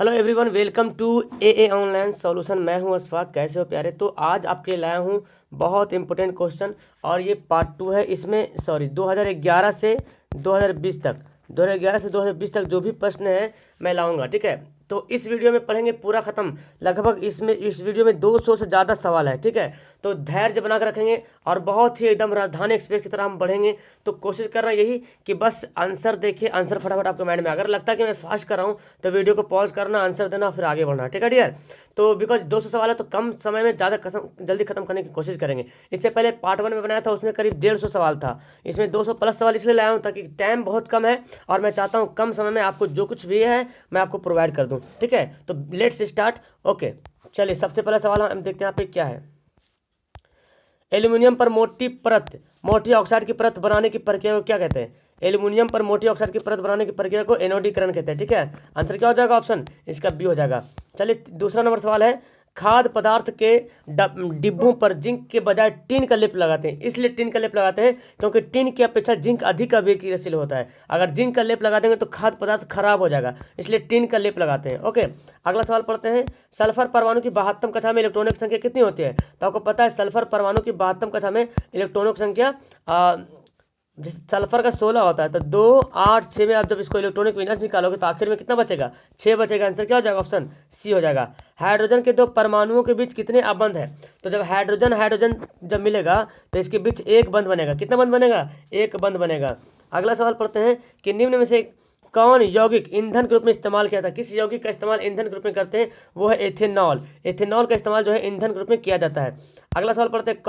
Hello everyone, welcome to a online solution. मैं हूं अशफाक। कैसे हो प्यारे? तो आज आपके लिए लाया हूं बहुत इंपॉर्टेंट क्वेश्चन और ये पार्ट 2 है। इसमें 2011 से 2020 तक 2011 से 2020 तक जो भी प्रश्न है मैं लाऊंगा, ठीक है। तो इस वीडियो में पढ़ेंगे पूरा ख़त्म। लगभग इस वीडियो में 200 से ज़्यादा सवाल है, ठीक है। तो धैर्य बना कर रखेंगे और बहुत ही एकदम राजधानी एक्सप्रेस की तरह हम बढ़ेंगे। तो कोशिश करना यही कि बस आंसर देखिए, आंसर फटाफट आपके माइंड में। अगर लगता है कि मैं फास्ट कर रहा हूँ तो वीडियो को पॉज करना, आंसर देना, फिर आगे बढ़ना, ठीक है डियर। तो बिकॉज 200 सवाल है तो कम समय में ज़्यादा जल्दी खत्म करने की कोशिश करेंगे। इससे पहले पार्ट 1 में बनाया था, उसमें करीब 150 सवाल था। इसमें 200 प्लस सवाल इसलिए लाया हूँ ताकि टाइम बहुत कम है और मैं चाहता हूँ कम समय में आपको जो कुछ भी है मैं आपको प्रोवाइड कर दूँ, ठीक है। तो लेट्स स्टार्ट। ओके, चलिए सबसे पहला सवाल हम देखते हैं यहाँ पे क्या है। एल्यूमिनियम पर मोटी ऑक्साइड की परत बनाने की प्रक्रिया को क्या कहते हैं? एल्यूमिनियम पर मोटी ऑक्साइड की परत बनाने की प्रक्रिया को एनोडीकरण कहते हैं, ठीक है। आंसर क्या हो जाएगा? ऑप्शन इसका बी हो जाएगा। चलिए दूसरा नंबर सवाल है, खाद्य पदार्थ के डिब्बों पर जिंक के बजाय टिन का लेप लगाते हैं। इसलिए टिन का लेप लगाते हैं क्योंकि टिन की अपेक्षा जिंक अधिक अभिक्रियाशील होता है। अगर जिंक का लेप लगा देंगे तो खाद्य पदार्थ खराब हो जाएगा, इसलिए टिन का लेप लगाते हैं। ओके, अगला सवाल पढ़ते हैं। सल्फर परमाणु की 72 कक्षा में इलेक्ट्रॉनों की संख्या कितनी होती है? तो आपको पता है सल्फर परमाणु की 72 कक्षा में इलेक्ट्रॉनों की संख्या सल्फर का 16 होता है। तो 2 8 6 में आप जब इसको इलेक्ट्रॉनिक विन्यास निकालोगे तो आखिर में कितना बचेगा? 6 बचेगा। आंसर क्या हो जाएगा? ऑप्शन सी हो जाएगा। हाइड्रोजन के दो परमाणुओं के बीच कितने अबंध है? तो जब हाइड्रोजन हाइड्रोजन जब मिलेगा तो इसके बीच एक बंध बनेगा। कितना बंध बनेगा? एक बंध बनेगा। अगला सवाल पढ़ते हैं कि निम्न में से कौन यौगिक ईंधन के रूप में इस्तेमाल किया था? किस यौगिक का इस्तेमाल ईंधन के रूप में करते हैं? वो है एथेनॉल। एथेनॉल का इस्तेमाल जो है ईंधन के रूप में किया जाता है। अगला सवाल पढ़ते हैं,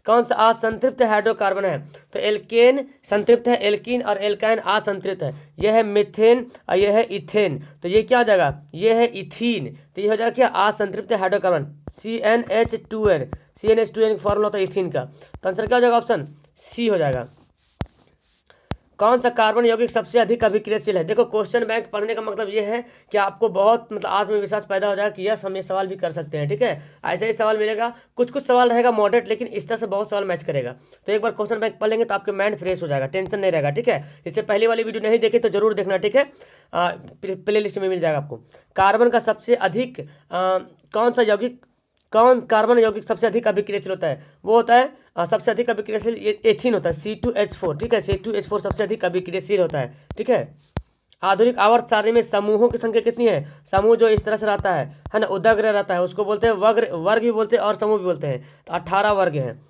कौन सा असंतृप्त हाइड्रोकार्बन है? तो एल्केन संतृप्त है, एल्कीन और एल्काइन असंतृप्त है। यह है मीथेन और यह है इथेन। तो ये क्या हो जाएगा? ये है इथीन। तो ये हो जाएगा क्या? असंतृप्त हाइड्रोकार्बन CnH2n। CnH2n फॉर्मूला होता है इथीन का। तो आंसर क्या हो जाएगा? ऑप्शन सी हो जाएगा। कौन सा कार्बन यौगिक सबसे अधिक अभिक्रियाशील है? देखो, क्वेश्चन बैंक पढ़ने का मतलब ये है कि आपको बहुत आत्मविश्वास पैदा हो जाएगा कि यस हम ये सवाल भी कर सकते हैं, ठीक है। ऐसे ही सवाल मिलेगा, कुछ कुछ सवाल रहेगा मॉडरेट, लेकिन इस तरह से बहुत सवाल मैच करेगा। तो एक बार क्वेश्चन बैंक पढ़ लेंगे तो आपके माइंड फ्रेश हो जाएगा, टेंशन नहीं रहेगा, ठीक है। इससे पहले वाली वीडियो नहीं देखी तो जरूर देखना, ठीक है। प्ले लिस्ट में मिल जाएगा आपको। कार्बन का सबसे अधिक कौन कार्बन यौगिक सबसे अधिक अभिक्रियाशील होता है? वो होता है सबसे अधिक अभिक्रियाशील एथीन होता है, C2H4, ठीक है। C2H4 सबसे अधिक अभिक्रियाशील होता है, ठीक है। आधुनिक आवर्त सारणी में समूहों की संख्या कितनी है? समूह जो इस तरह से रहता है ना, उदाग्र रहता है, उसको बोलते हैं वर्ग भी बोलते हैं और समूह भी बोलते हैं। तो 18 वर्ग हैं।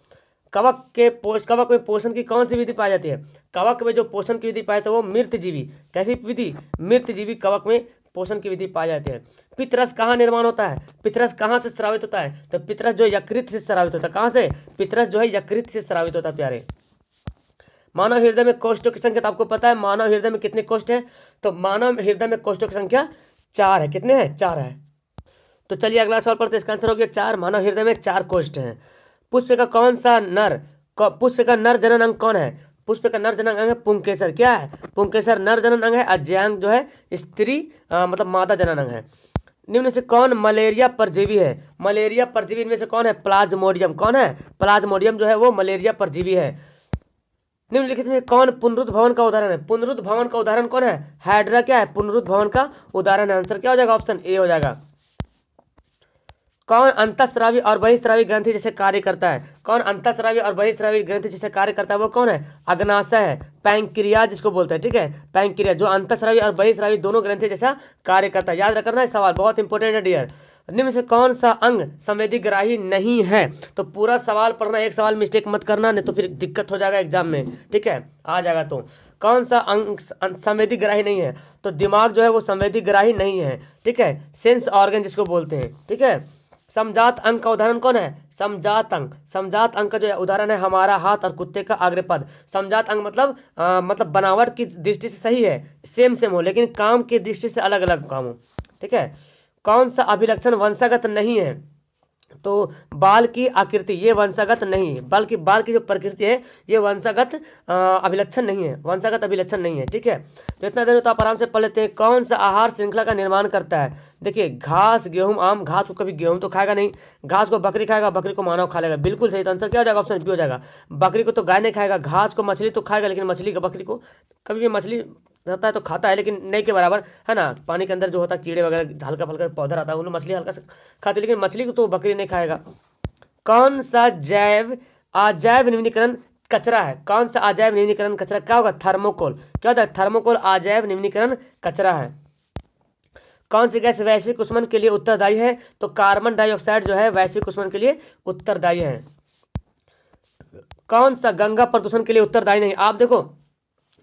कवक में पोषण की कौन सी विधि पाई जाती है? कवक में जो पोषण की विधि पाई जाती है वो मृतजीवी। कैसी विधि? मृतजीवी कवक में पोषण की विधि पाई जाती है। पित्तरस कहाँ निर्माण होता है? पित्तरस कहाँ से स्रावित होता है? तो पित्तरस जो यकृत से स्रावित होता है। कहाँ से? पित्तरस जो है यकृत से स्रावित होता है प्यारे। मानव हृदय में कोष्ठों की संख्या तो आपको पता है, मानव हृदय में कितने कोष्ठ है? तो मानव हृदय में कोष्ठों की संख्या 4 है। कितने हैं? 4 है। तो चलिए अगला सवाल पढ़ते हैं। इसका आंसर हो गया 4। मानव हृदय में 4 कोष्ठ हैं। पुष्प का नर जनन अंग कौन है? पुष्प का नर जनन अंग है पुंकेसर। क्या है? पुंकेसर नर जनन अंग है, अज्यांग जो है स्त्री मतलब मादा जनन अंग है। निम्न से कौन मलेरिया परजीवी है? मलेरिया परजीवी इनमें से कौन है? प्लाज्मोडियम। कौन है? प्लाज्मोडियम जो है वो मलेरिया परजीवी है। निम्नलिखित में कौन पुनरुद्ध भवन का उदाहरण है? पुनरुद्ध भवन का उदाहरण कौन है? हाइड्रा क्या है? पुनरुद्ध भवन का उदाहरण है। आंसर क्या हो जाएगा? ऑप्शन ए हो जाएगा। कौन अंतःस्रावी और बहिस्रावी ग्रंथि जैसे कार्य करता है? कौन अंतःस्रावी और बहिस्रावी ग्रंथि जैसे कार्य करता है? वो कौन है? अग्नाशय है, पैंक्रियाज जिसको बोलते हैं, ठीक है। पैंक्रियाज जो अंतःस्रावी और बहिस्रावी दोनों ग्रंथि जैसा कार्य करता है। याद रखना है, सवाल बहुत इंपॉर्टेंट है डियर। निम्न से कौन सा अंग संवेदीग्राही नहीं है? तो पूरा सवाल पढ़ना, एक सवाल मिस्टेक मत करना, नहीं तो फिर दिक्कत हो जाएगा एग्जाम में, ठीक है। आ जाएगा तो कौन सा अंग संवेदीग्राही नहीं है? तो दिमाग जो है वो संवेदीग्राही नहीं है, ठीक है। सेंस ऑर्गन जिसको बोलते हैं, ठीक है। समजात अंग का उदाहरण कौन है? समजात अंग का जो उदाहरण है हमारा हाथ और कुत्ते का अग्रपद। समजात अंग मतलब बनावट की दृष्टि से सही है, सेम हो, लेकिन काम की दृष्टि से अलग अलग काम हो, ठीक है। कौन सा अभिलक्षण वंशागत नहीं है? तो बाल की आकृति ये वंशागत नहीं है, बल्कि बाल की जो प्रकृति है ये वंशागत अभिलक्षण नहीं है, वंशागत अभिलक्षण नहीं है, ठीक है। तो इतना देर तो आप आराम से पढ़ लेते हैं। कौन सा आहार श्रृंखला का निर्माण करता है? देखिए, घास, गेहूं, आम। घास को कभी गेहूं तो खाएगा नहीं, घास को बकरी खाएगा, बकरी को मानव खा लेगा। बिल्कुल सही। तो आंसर क्या हो जाएगा? ऑप्शन बी हो जाएगा। बकरी को तो गाय नहीं खाएगा, घास को मछली तो खाएगा, लेकिन मछली का बकरी को कभी भी मछली रहता है तो खाता है, लेकिन नहीं के बराबर है ना। पानी के अंदर जो होता है कीड़े वगैरह हल्का फुल्का पौधा रहता है, वो लोग मछली हल्का सा खाती है, लेकिन मछली को तो बकरी नहीं खाएगा। कौन सा जैव अजैव निम्नीकरण कचरा है? कौन सा अजैव निम्नीकरण कचरा क्या होगा? थर्मोकोल। क्या होता है? थर्मोकोल अजैव निम्नीकरण कचरा है। कौन सी गैस वैश्विक ऊष्मन के लिए उत्तरदायी है? तो कार्बन डाइऑक्साइड जो है वैश्विक ऊष्मन के लिए उत्तरदायी है। कौन सा गंगा प्रदूषण के लिए उत्तरदायी नहीं? आप देखो,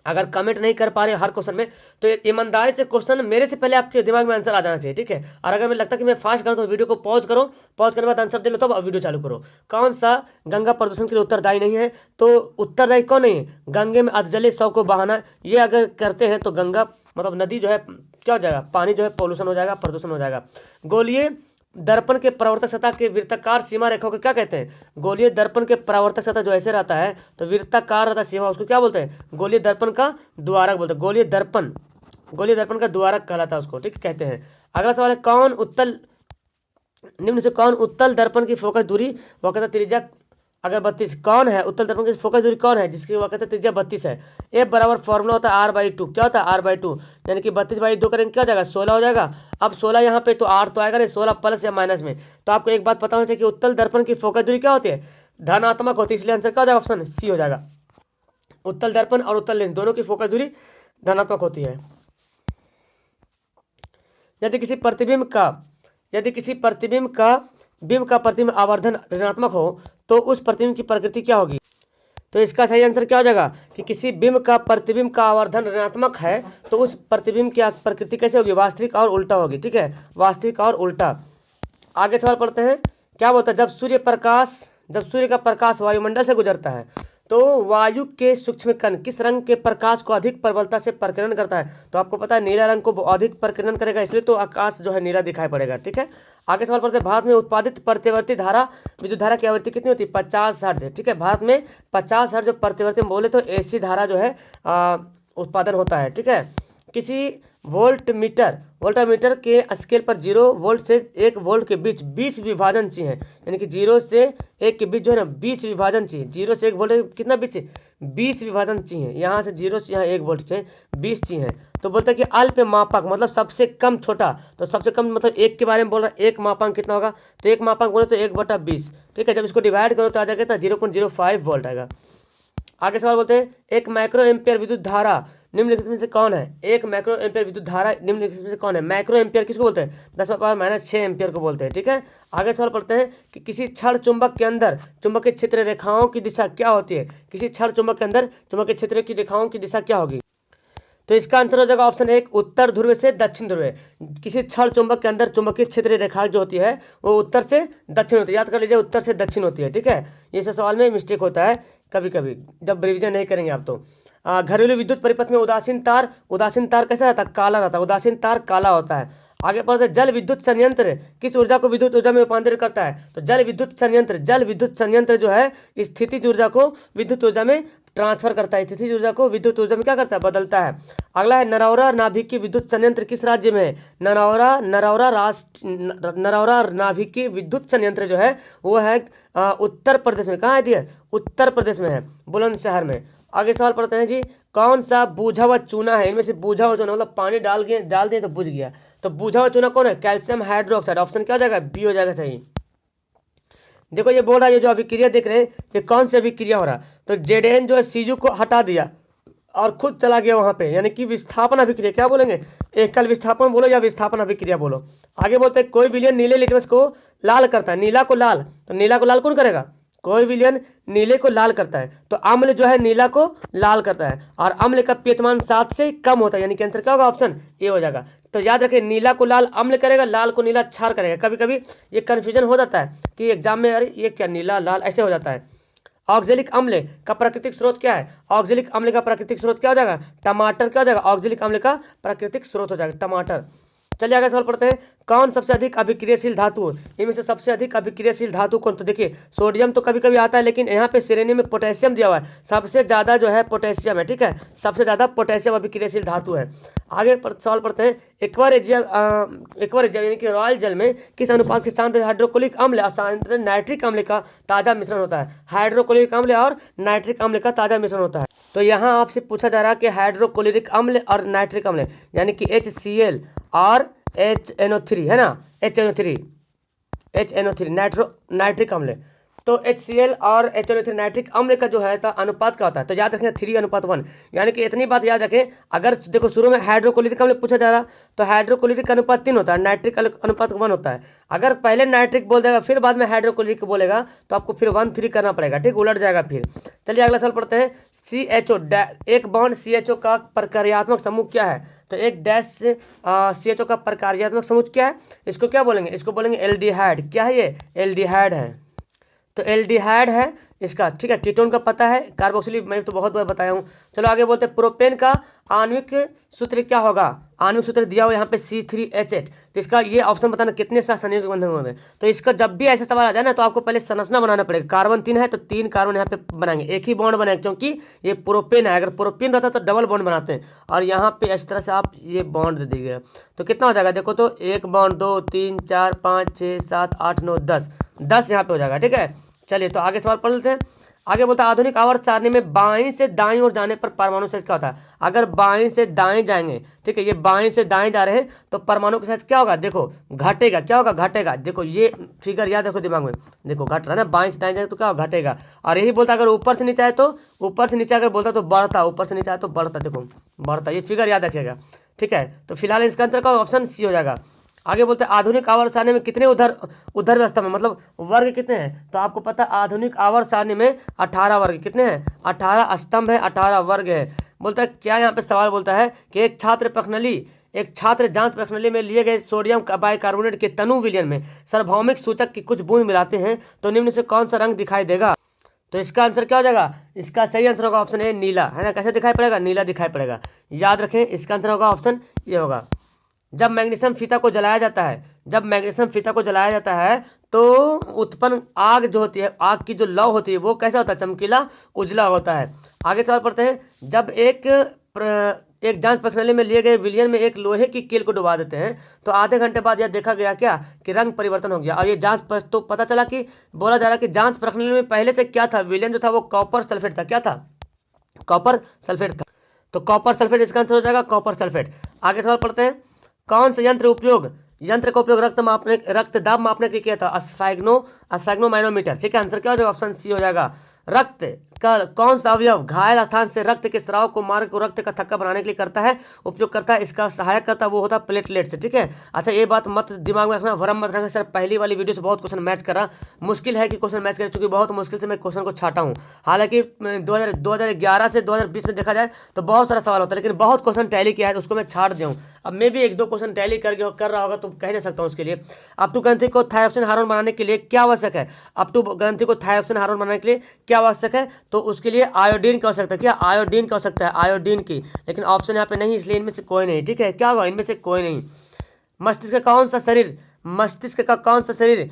अगर कमेंट नहीं कर पा रहे हर क्वेश्चन में, तो ईमानदारी से क्वेश्चन मेरे से पहले आपके दिमाग में आंसर आ जाना चाहिए, ठीक है। और अगर मुझे लगता है कि मैं फास्ट करूँ तो वीडियो को पॉज करो, पॉज करने के बाद आंसर दे लो, तब अब वीडियो चालू करो। कौन सा गंगा प्रदूषण के लिए उत्तरदायी नहीं है? तो उत्तरदायी कौन नहीं है? गंगे में अधजले शव को बहाना, ये अगर करते हैं तो गंगा मतलब नदी जो है क्या हो जाएगा? पानी जो है पॉल्यूशन हो जाएगा, प्रदूषण हो जाएगा। गोलीय दर्पण के परावर्तक सतह के वृत्ताकार सीमा रेखा को क्या कहते हैं? गोलीय दर्पण के परावर्तक सतह जो ऐसे रहता है तो वृत्ताकार रहता है सीमा, उसको क्या बोलते हैं? गोलीय दर्पण का द्वारक बोलते हैं। गोलीय दर्पण का द्वारक कहलाता है उसको, ठीक कहते हैं। अगला सवाल है, कौन उत्तल निम्न से कौन उत्तल दर्पण की फोकस दूरी वक्रता त्रिज्या अगर 32, कौन है उत्तल दर्पण की फोकस दूरी कौन है जिसकी वक्रता त्रिज्या 32 है? F बराबर फॉर्मूला होता है R/2। क्या होता है? R/2, यानी कि 32/2 करेंगे क्या हो जाएगा? 16 हो जाएगा। अब 16 यहाँ पे तो R तो आएगा नहीं, 16 प्लस या माइनस में। तो आपको एक बात पता होना चाहिए कि उत्तल दर्पण की फोकस दूरी क्या होती है? धनात्मक होती है, इसलिए आंसर क्या हो जाएगा? ऑप्शन सी हो जाएगा। उत्तल दर्पण और उत्तल लेंस दोनों की फोकस दूरी धनात्मक होती है। यदि किसी बिंब का प्रतिबिंब आवर्धन ऋणात्मक हो तो उस प्रतिबिंब की प्रकृति क्या होगी? तो इसका सही आंसर क्या हो जाएगा कि किसी बिंब का प्रतिबिंब का आवर्धन ऋणात्मक है तो उस प्रतिबिंब की प्रकृति कैसे होगी? वास्तविक और उल्टा होगी, ठीक है, वास्तविक और उल्टा। आगे सवाल पढ़ते हैं। क्या बोलता है? जब सूर्य का प्रकाश वायुमंडल से गुजरता है तो वायु के सूक्ष्म कण किस रंग के प्रकाश को अधिक प्रबलता से प्रकीर्णन करता है? तो आपको पता है नीला रंग को अधिक प्रकीर्णन करेगा, इसलिए तो आकाश जो है नीला दिखाई पड़ेगा, ठीक है। आगे सवाल पढ़ते हैं। भारत में उत्पादित प्रतिवर्ती धारा विद्युत धारा की आवृत्ति कितनी होती है? 50 हर्ट्ज है, ठीक है। भारत में 50 हर्ट्ज जो प्रतिवर्ती में बोले तो एसी धारा जो है उत्पादन होता है, ठीक है। किसी वोल्टामीटर के स्केल पर 0 वोल्ट से 1 वोल्ट के बीच 20 विभाजन चाहिए, यानी कि 0 से 1 के बीच जो है ना 20 विभाजन चाहिए। 0 से 1 वोल्ट कितना बीच? 20 विभाजन चाहिए। यहाँ से 0 से यहाँ 1 वोल्ट से 20 चाहिए। तो बोलते हैं कि अल्प मापांक मतलब सबसे कम छोटा, तो सबसे कम मतलब 1 के बारे में बोल रहा है। 1 मापांक कितना होगा? तो 1 मापांक बोले तो 1/20, ठीक है। जब इसको डिवाइड करो तो आ जाएगा कितना? 0.05 वोल्ट आएगा। आगे सवाल बोलते हैं, एक माइक्रो एम्पियर विद्युत धारा निम्नलिखित में से कौन है? एक माइक्रो एम्पियर विद्युत धारा निम्नलिखित में से कौन है? माइक्रो एम्पियर किसको बोलते हैं? 10⁻⁻6 एम्पियर को बोलते हैं, ठीक है। आगे सवाल पढ़ते हैं कि किसी क्षण चुंबक के अंदर चुंबकीय क्षेत्र रेखाओं की दिशा क्या होती है? किसी क्षण चुंबक के अंदर चुंबकीय क्षेत्र की रेखाओं की दिशा क्या होगी? तो इसका आंसर हो जाएगा ऑप्शन 1, उत्तर ध्रुव से दक्षिण ध्रुव। किसी क्षण चुंबक के अंदर चुंबकीय क्षेत्र रेखा जो होती है वो उत्तर से दक्षिण होती है, याद कर लीजिए, उत्तर से दक्षिण होती है, ठीक है। ये सब सवाल में मिस्टेक होता है कभी कभी जब रिविजन नहीं करेंगे आप तो। घरेलू विद्युत परिपथ में उदासीन तार कैसा रहता है? काला रहता है, उदासीन तार काला होता है। आगे पढ़ते हैं, जल विद्युत संयंत्र किस ऊर्जा को विद्युत ऊर्जा में रूपांतरित करता है? तो जल विद्युत संयंत्र जो है स्थितिज ऊर्जा को विद्युत ऊर्जा में ट्रांसफर करता है, स्थितिज ऊर्जा को विद्युत ऊर्जा में क्या करता है? बदलता है। अगला है, नरौरा नाभिकीय विद्युत संयंत्र किस राज्य में है? नरौरा नाभिकीय विद्युत संयंत्र जो है वो है उत्तर प्रदेश में। कहाँ है दिया? उत्तर प्रदेश में है, बुलंदशहर में। आगे सवाल पढ़ते हैं जी, कौन सा बूझा हुआ चूना है? इनमें से बूझा हुआ चूना मतलब पानी डाल दिए तो बुझ गया, तो बूझा हुआ चूना कौन है? Calcium hydroxide. ऑप्शन क्या हो जाएगा? बी हो जाएगा सही। देखो ये बोल रहा है, ये जो अभिक्रिया देख रहे हैं ये कौन सी अभिक्रिया हो रहा है? तो जेडेन जो है सीजू को हटा दिया और खुद चला गया वहां पे, यानी कि विस्थापन अभिक्रिया। क्या बोलेंगे? एकल विस्थापन बोलो या विस्थापन अभिक्रिया बोलो। आगे बोलते हैं, कोई विलयन नीले लिटमस को लाल करता है। नीला को लाल, तो नीला को लाल कौन करेगा? कोई विलयन नीले को लाल करता है, तो अम्ल जो है नीला को लाल करता है, और अम्ल का पीएच मान 7 से कम होता है, यानी कि आंसर क्या होगा? ऑप्शन ए हो जाएगा। तो याद रखें, नीला को लाल अम्ल करेगा, लाल को नीला क्षार करेगा। कभी कभी ये कन्फ्यूजन हो जाता है कि एग्जाम में अरे ये क्या नीला लाल ऐसे हो जाता है। ऑक्जेलिक अम्ल का प्राकृतिक स्रोत क्या है? ऑक्जेलिक अम्ल का प्राकृतिक स्रोत क्या हो जाएगा? टमाटर। क्या हो जाएगा? ऑक्जेलिक अम्ल का प्राकृतिक स्रोत हो जाएगा टमाटर। चलिए आगे सवाल पढ़ते हैं। कौन सबसे अधिक अभिक्रियाशील धातु है? इनमें से सबसे अधिक अभिक्रियाशील धातु कौन? तो देखिए सोडियम तो कभी कभी आता है, लेकिन यहाँ पे श्रेणी में पोटेशियम दिया हुआ है, सबसे ज़्यादा जो है पोटेशियम है, ठीक है, सबसे ज़्यादा पोटेशियम अभिक्रियाशील धातु है। आगे सवाल पढ़ते हैं। एक्वारियम यानी कि रॉयल जल में किस अनुपात के साथ हाइड्रोक्लोरिक अम्ल और साथ नाइट्रिक अम्ल का ताज़ा मिश्रण होता है? हाइड्रोक्लोरिक अम्ल और नाइट्रिक अम्ल का ताज़ा मिश्रण होता है। तो यहाँ आपसे पूछा जा रहा है कि हाइड्रोक्लोरिक अम्ल और नाइट्रिक अम्ल यानी कि HCl और HNO3 है ना, HNO3 नाइट्रिक अम्ल। तो HCl और HNO3 नाइट्रिक अम्ल का जो है तो अनुपात क्या होता है? तो याद रखें 3:1, यानी कि इतनी बात याद रखें। अगर देखो शुरू में हाइड्रोक्लोरिक अम्ल पूछा जा रहा तो हाइड्रोक्लोरिक अनुपात 3 होता है, नाइट्रिक अनुपात 1 होता है। अगर पहले नाइट्रिक बोल देगा फिर बाद में हाइड्रोक्लोरिक बोलेगा तो आपको फिर 1:3 करना पड़ेगा, ठीक, उलट जाएगा फिर। चलिए अगला सवाल पढ़ते हैं। CHO एक बॉन्ड CHO का प्रकार्यात्मक समूह क्या है? तो एक डैश CHO का प्रकार्यात्मक समूह क्या है? इसको क्या बोलेंगे? इसको बोलेंगे एल्डिहाइड। क्या है ये? एल्डिहाइड है। तो एल्डिहाइड है इसका, ठीक है। कीटोन का पता है, कार्बोक्सिल मैं तो बहुत बार बताया हूँ। चलो आगे बोलते हैं। प्रोपेन का आणविक सूत्र क्या होगा? आणविक सूत्र दिया हुआ यहाँ पे C3H8। तो इसका ये ऑप्शन बताना कितने साथ संयोजक बंधन होंगे। तो इसका जब भी ऐसा सवाल आ जाए ना तो आपको पहले संरचना बनाना पड़ेगा। कार्बन 3 है तो 3 कार्बन यहाँ पे बनाएंगे, एक ही बॉन्ड बनाएंगे क्योंकि ये प्रोपेन है। अगर प्रोपेन रहता तो डबल बॉन्ड बनाते हैं, और यहाँ पे इस तरह से आप ये बॉन्ड दे दीजिएगा। तो कितना हो जाएगा देखो तो 1 बॉन्ड 2 3 4 5 6 7 8 9 10 यहाँ पे हो जाएगा, ठीक है। चलिए तो आगे सवाल पढ़ लेते हैं। आगे बोलता है आधुनिक आवर्त सारणी में बाएं से दाएं ओर जाने पर परमाणु साइज क्या होता है? अगर बाएं से दाएं जाएंगे, ठीक है, ये बाएं से दाएं जा रहे हैं तो परमाणु का साइज क्या होगा? देखो घटेगा। क्या होगा? घटेगा। देखो ये फिगर याद रखो दिमाग में, देखो घट रहा है ना, बाएं से दाएं जाएगा तो क्या होगा? घटेगा। और यही बोलता अगर ऊपर से नीचे आए तो ऊपर से नीचे अगर बोलता तो बढ़ता, ऊपर से नीचे आए तो बढ़ता, देखो बढ़ता। ये फिगर याद रखिएगा, ठीक है। तो फिलहाल इसका आंसर का ऑप्शन सी हो जाएगा। आगे बोलते हैं आधुनिक आवर्त सारणी में कितने उधर व्यवस्था में मतलब वर्ग कितने हैं? तो आपको पता है आधुनिक आवर्त सारणी में 18 वर्ग कितने हैं? 18 स्तंभ है, 18 वर्ग है। बोलता है क्या यहाँ पे सवाल बोलता है कि एक छात्र जांच प्रश्नावली में लिए गए सोडियम बाइकार्बोनेट के तनु विलयन में सार्वभौमिक सूचक की कुछ बूंद मिलाते हैं तो निम्न से कौन सा रंग दिखाई देगा? तो इसका आंसर क्या हो जाएगा? इसका सही आंसर होगा ऑप्शन ए नीला, है ना। कैसे दिखाई पड़ेगा? नीला दिखाई पड़ेगा। याद रखें इसका आंसर होगा ऑप्शन ये होगा। जब मैग्नीशियम फीता को जलाया जाता है तो उत्पन्न आग जो होती है, आग की जो लौ होती है वो कैसा होता है? चमकीला उजला होता है। आगे सवाल पढ़ते हैं। जब एक जांच प्रश्नावली में लिए गए विलयन में एक लोहे की कील को डुबा देते हैं तो आधे घंटे बाद यह देखा गया क्या कि रंग परिवर्तन हो गया। और ये जांच पर तो पता चला कि बोला जा रहा है कि जांच प्रश्नावली में पहले से क्या था? विलयन जो था वो कॉपर सल्फेट था। क्या था? कॉपर सल्फेट था। तो कॉपर सल्फेट इसका आंसर हो जाएगा, कॉपर सल्फेट। आगे सवाल पढ़ते हैं। कौन सा यंत्र का उपयोग रक्त दाब मापने के लिए किया था? स्फैग्नोमाइनोमीटर, ठीक है। आंसर क्या हो जाएगा? ऑप्शन सी हो जाएगा। रक्त का कौन सा अवयव घायल स्थान से रक्त के स्राव को मार्ग को रक्त का थक्का बनाने के लिए उपयोग करता है? इसका सहायक करता है वो होता है प्लेटलेट से, ठीक है। अच्छा ये बात मत दिमाग में रखना, भ्रम मत रखना। सर पहली वाली वीडियो से बहुत क्वेश्चन मैच कर रहा, मुश्किल है कि क्वेश्चन मैच करे, चूंकि बहुत मुश्किल से मैं क्वेश्चन को छाटा हूँ। हालांकि 2011 से 2020 में देखा जाए तो बहुत सारा सवाल होता है, लेकिन बहुत क्वेश्चन टैली किया है तो उसको मैं छाट दिया हूँ। अब मैं भी 1-2 क्वेश्चन टैली कर रहा होगा तो कह नहीं सकता हूँ उसके लिए। अप टू ग्रंथि को थायरोक्सिन हार्मोन बनाने के लिए क्या आवश्यक है? अप टू ग्रंथि को थायरोक्सिन हार्मोन बनाने के लिए क्या आवश्यक है? तो उसके लिए आयोडीन की आवश्यकता है। क्या? आयोडीन की आवश्यकता है, आयोडीन की। लेकिन ऑप्शन यहाँ पे नहीं, इसलिए इनमें से कोई नहीं, ठीक है। क्या होगा? इनमें से कोई नहीं। मस्तिष्क का कौन सा शरीर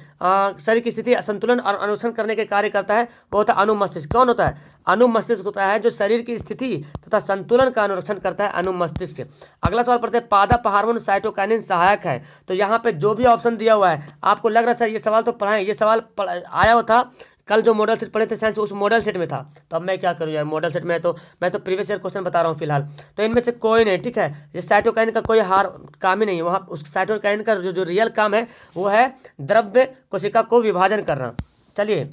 शरीर की स्थिति संतुलन और अनुसरण करने के कार्य करता है? वो होता है अनुमस्तिष्क। कौन होता है? अनुमस्तिष्क होता है जो शरीर की स्थिति तथा संतुलन का अनुरक्षण करता है, अनुमस्तिष्क। अगला सवाल पढ़ते हैं। पादप हार्मोन साइटोकाइनिन सहायक है। तो यहाँ पे जो भी ऑप्शन दिया हुआ है आपको लग रहा है सर ये सवाल तो पढ़ाएं, ये सवाल आया हुआ था कल जो मॉडल सेट पढ़े थे साइंस, उस मॉडल सेट में था। तो अब मैं क्या करूँ यार, मॉडल सेट में तो मैं तो प्रीवियस ईयर क्वेश्चन बता रहा हूँ फिलहाल। तो इनमें से कोई नहीं, ठीक है। ये साइटोकाइन का कोई काम ही नहीं है। वहाँ उस साइटोकाइन का जो रियल काम है वो है द्रव्य कोशिका को विभाजन करना। चलिए,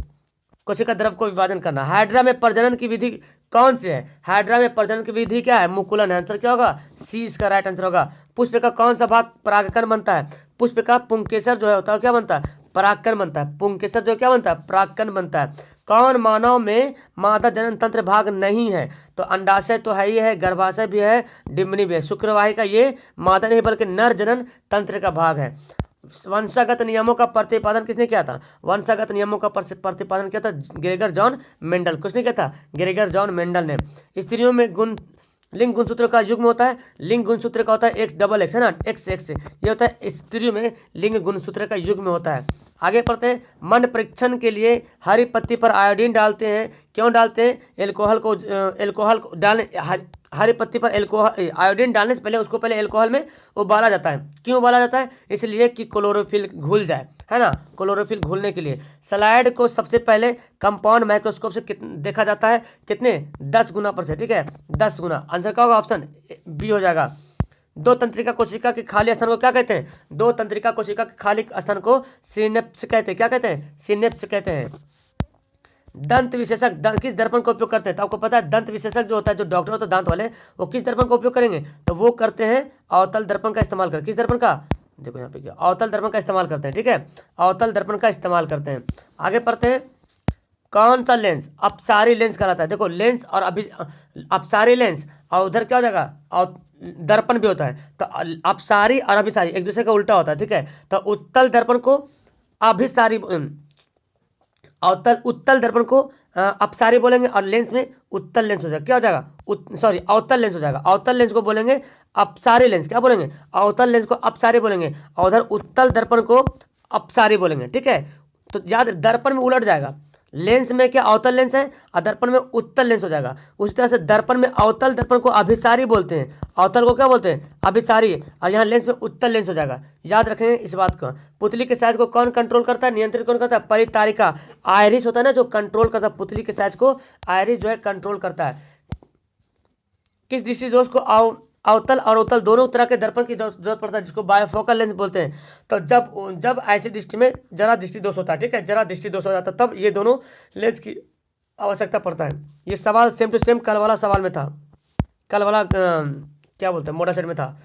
कोशिका द्रव को विभाजन करना। हाइड्रा में प्रजनन की विधि कौन सी है? हाइड्रा में प्रजनन की विधि क्या है? मुकुलन है। आंसर क्या होगा? सी इसका राइट आंसर होगा। पुष्प का कौन सा भाग परागकण बनता है? पुष्प का पुंकेसर जो है होता है क्या बनता है? परागकण बनता है। पुंकेसर जो क्या बनता है? परागकण बनता है। कौन मानव में मादा जनन तंत्र भाग नहीं है? तो अंडाशय तो है ही है, गर्भाशय भी है, डिम्बनी भी है। शुक्रवाहिका ये मादा नहीं बल्कि नर जनन तंत्र का भाग है। वंशागत नियमों का प्रतिपादन किसने किया था? वंशागत नियमों का प्रतिपादन किया था ग्रेगर जॉन मेंडल। किसने किया था? ग्रेगर जॉन मेंडल ने। लिंग गुणसूत्र का युग्म होता है, लिंग गुणसूत्र का होता है एक्स डबल एक्स, है ना, एक्स एक्स, ये होता है स्त्रियों में लिंग गुणसूत्र का युग्म होता है। आगे पढ़ते हैं, मन परीक्षण के लिए हरी पत्ती पर आयोडीन डालते हैं, क्यों डालते हैं? एल्कोहल को डालने, हरी पत्ती पर एल्कोहल आयोडीन डालने से पहले उसको पहले एल्कोहल में उबाला जाता है। क्यों उबाला जाता है? इसलिए कि क्लोरोफिल घुल जाए, है ना, क्लोरोफिल घुलने के लिए। स्लाइड को सबसे पहले कंपाउंड माइक्रोस्कोप से देखा जाता है, कितने? 10 गुना पर से, ठीक है, 10 गुना। आंसर क्या होगा? ऑप्शन बी हो जाएगा। दो तंत्रिका कोशिका के खाली स्थान को क्या कहते हैं? दो तंत्रिका कोशिका के खाली स्थान को सिनेप्स कहते हैं। क्या कहते हैं? सिनेप्स कहते हैं। दंत विशेषज्ञ किस दर्पण का उपयोग करते हैं? तो आपको पता है दंत विशेषज्ञ जो होता है, जो डॉक्टर होता है दांत वाले, वो किस दर्पण का उपयोग करेंगे? तो वो करते हैं अवतल दर्पण का इस्तेमाल कर। किस दर्पण का? देखो यहाँ पे क्या, अवतल दर्पण का इस्तेमाल करते हैं, ठीक है, अवतल दर्पण का इस्तेमाल करते हैं। आगे पढ़ते हैं, कौन सा लेंस अपसारी लेंस कहलाता है? देखो लेंस और अपसारी लेंस, और उधर क्या हो जाएगा? और दर्पण भी होता है, तो अपसारी और अभिसारी एक दूसरे का उल्टा होता है, ठीक है। तो उत्तल दर्पण को अभिसारी, उत्तल दर्पण को अपसारी बोलेंगे, और लेंस में उत्तल लेंस हो जाएगा। क्या हो जाएगा? सॉरी, अवतल लेंस हो जाएगा। अवतल लेंस को बोलेंगे अपसारी लेंस, क्या बोलेंगे? अवतल लेंस को अपसारी बोलेंगे, और उधर उत्तल दर्पण को अपसारी बोलेंगे, ठीक है। तो याद, दर्पण में उलट जाएगा, लेंस में क्या अवतल लेंस है और दर्पण में उत्तल लेंस हो जाएगा। उसी तरह से दर्पण में अवतल दर्पण को अभिसारी बोलते हैं, अवतल को क्या बोलते हैं? अभिसारी, और यहाँ लेंस में उत्तल लेंस हो जाएगा। याद रखेंगे इस बात को। पुतली के साइज को कौन कंट्रोल करता है? नियंत्रित कौन करता है? परितारिका, आयरिस होता है ना जो कंट्रोल करता है पुतली के साइज को, आयरिस जो है कंट्रोल करता है। किस दृष्टि दोष को अवतल और उत्तल दोनों तरह के दर्पण की जरूरत पड़ता है, जिसको बायोफोकल लेंस बोलते हैं। तो जब ऐसी दृष्टि में जरा दृष्टि दोष होता है, ठीक है, जरा दृष्टि दोष हो जाता है, तब ये दोनों लेंस की आवश्यकता पड़ता है। ये सवाल सेम टू सेम कल वाला सवाल में था, कल वाला क्या बोलते हैं, मॉडल सेट में था।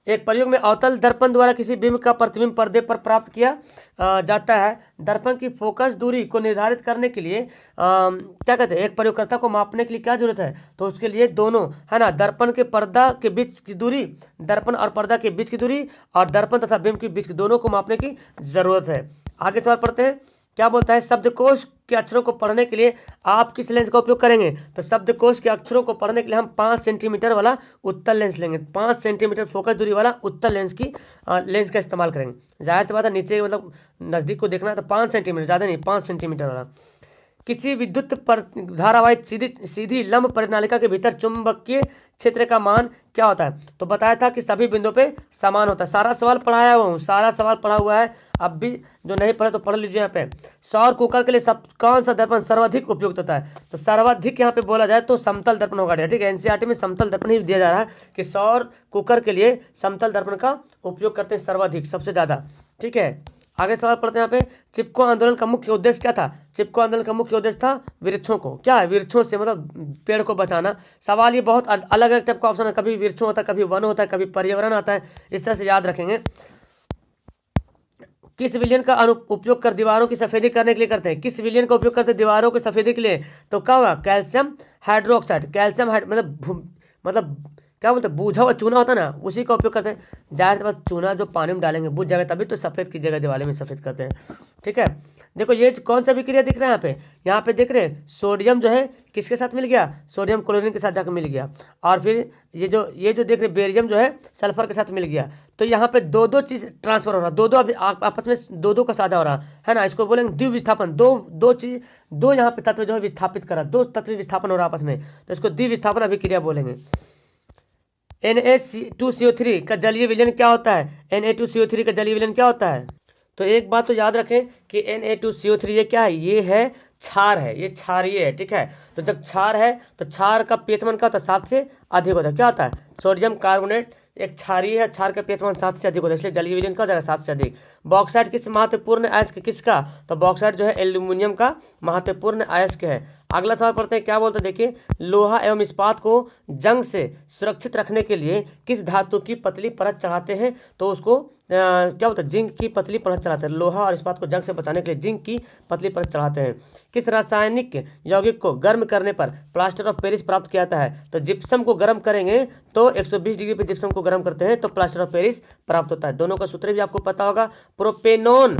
एक प्रयोग में अवतल दर्पण द्वारा किसी बिंब का प्रतिबिंब पर्दे पर प्राप्त किया जाता है। दर्पण की फोकस दूरी को निर्धारित करने के लिए क्या कहते हैं? एक प्रयोगकर्ता को मापने के लिए क्या जरूरत है? तो उसके लिए दोनों, है ना, दर्पण के पर्दा के बीच की दूरी, दर्पण और पर्दा के बीच की दूरी, और दर्पण तथा बिंब के बीच की दोनों को मापने की जरूरत है। आगे सवाल पढ़ते हैं, क्या बोलता है? शब्दकोश के अक्षरों को पढ़ने के लिए आप किस लेंस का उपयोग करेंगे? तो शब्दकोश के अक्षरों को पढ़ने के लिए हम 5 सेंटीमीटर वाला उत्तल लेंस लेंगे, 5 सेंटीमीटर फोकस दूरी वाला उत्तल लेंस का इस्तेमाल करेंगे। जाहिर सी बात है, नीचे मतलब नज़दीक को देखना है तो 5 सेंटीमीटर, ज़्यादा नहीं, 5 सेंटीमीटर वाला। किसी विद्युत पर धारावाही सीधी लंब परिनालिका के भीतर चुंबकीय क्षेत्र का मान क्या होता है? तो बताया था कि सभी बिंदुओं पे समान होता है। सारा सवाल पढ़ाया हुआ हूँ, सारा सवाल पढ़ा हुआ है, अब भी जो नहीं पढ़े तो पढ़ लीजिए। यहाँ पे सौर कुकर के लिए कौन सा दर्पण सर्वाधिक उपयुक्त होता है? तो सर्वाधिक यहाँ पे बोला जाए तो समतल दर्पण होगा, ठीक है। एनसीईआरटी में समतल दर्पण ही दिया जा रहा है कि सौर कुकर के लिए समतल दर्पण का उपयोग करते हैं सर्वाधिक, सबसे ज़्यादा, ठीक है। आगे सवाल पढ़ते हैं यहाँ पे, चिपको आंदोलन का मुख्य उद्देश्य क्या था? चिपको आंदोलन का मुख्य उद्देश्य था वृक्षों को, क्या है, वृक्षों से मतलब पेड़ को बचाना। सवाल ये बहुत अलग अलग टाइप का ऑप्शन है, कभी वृक्षों होता है, कभी वन होता है, कभी पर्यावरण आता है, इस तरह से याद रखेंगे। किस विलयन का उपयोग कर दीवारों की सफेदी करने के लिए करते हैं? किस विलयन का उपयोग करते हैं दीवारों की सफेदी के लिए? तो क्या होगा? कैल्शियम हाइड्रोक्साइड, कैल्शियम मतलब क्या बोलते हैं, बूझा हुआ चूना होता है ना, उसी का उपयोग करते हैं। जाहिर सी बात, चूना जो पानी में डालेंगे बुझ जाएगा, तभी तो सफ़ेद की जगह दिवाले में सफ़ेद करते हैं, ठीक है। देखो ये कौन सा विक्रिया दिख रहा है यहाँ पे देख रहे हैं, सोडियम जो है किसके साथ मिल गया? सोडियम क्लोरीन के साथ जाकर मिल गया, और फिर ये जो देख रहे बेरियम जो है सल्फर के साथ मिल गया। तो यहाँ पे दो चीज़ ट्रांसफर हो रहा है, दो आपस में दो का साझा हो रहा है ना, इसको बोलेंगे द्विविस्थापन। दो यहाँ पे तत्व जो है विस्थापित करा, दो तत्व विस्थापन हो रहा है आपस में, तो इसको द्विविस्थापन अभिक्रिया बोलेंगे। Na2CO3 का जलीय विलयन क्या होता है? Na2CO3 का जलीय विलयन क्या होता है? तो एक बात तो याद रखें कि Na2CO3 ये क्या है? ये है क्षार है, ये क्षारीय है, ठीक है। तो जब क्षार है तो क्षार का pH मान क्या होता है? 7 से अधिक होता है। क्या होता है? सोडियम कार्बोनेट एक क्षारीय है, क्षार का pH मान 7 से अधिक होता है, इसलिए जलीय विलयन क्या हो जाएगा? 7 से अधिक। बॉक्साइट किस महत्वपूर्ण अयस्क किसका? तो बॉक्साइट जो है एल्यूमिनियम का महत्वपूर्ण अयस्क है। अगला सवाल पढ़ते हैं, क्या बोलते हैं देखिए, लोहा एवं इस्पात को जंग से सुरक्षित रखने के लिए किस धातु की पतली परत चढ़ाते हैं? तो उसको क्या होता है? जिंक की पतली परत चढ़ाते हैं। लोहा और इस्पात को जंग से बचाने के लिए जिंक की पतली परत चढ़ाते हैं। किस रासायनिक यौगिक को गर्म करने पर प्लास्टर ऑफ पेरिस प्राप्त किया जाता है? तो जिप्सम को गर्म करेंगे तो 120 डिग्री पर जिप्सम को गर्म करते हैं तो प्लास्टर ऑफ पेरिस प्राप्त होता है। दोनों का सूत्र भी आपको पता होगा। प्रोपेनोन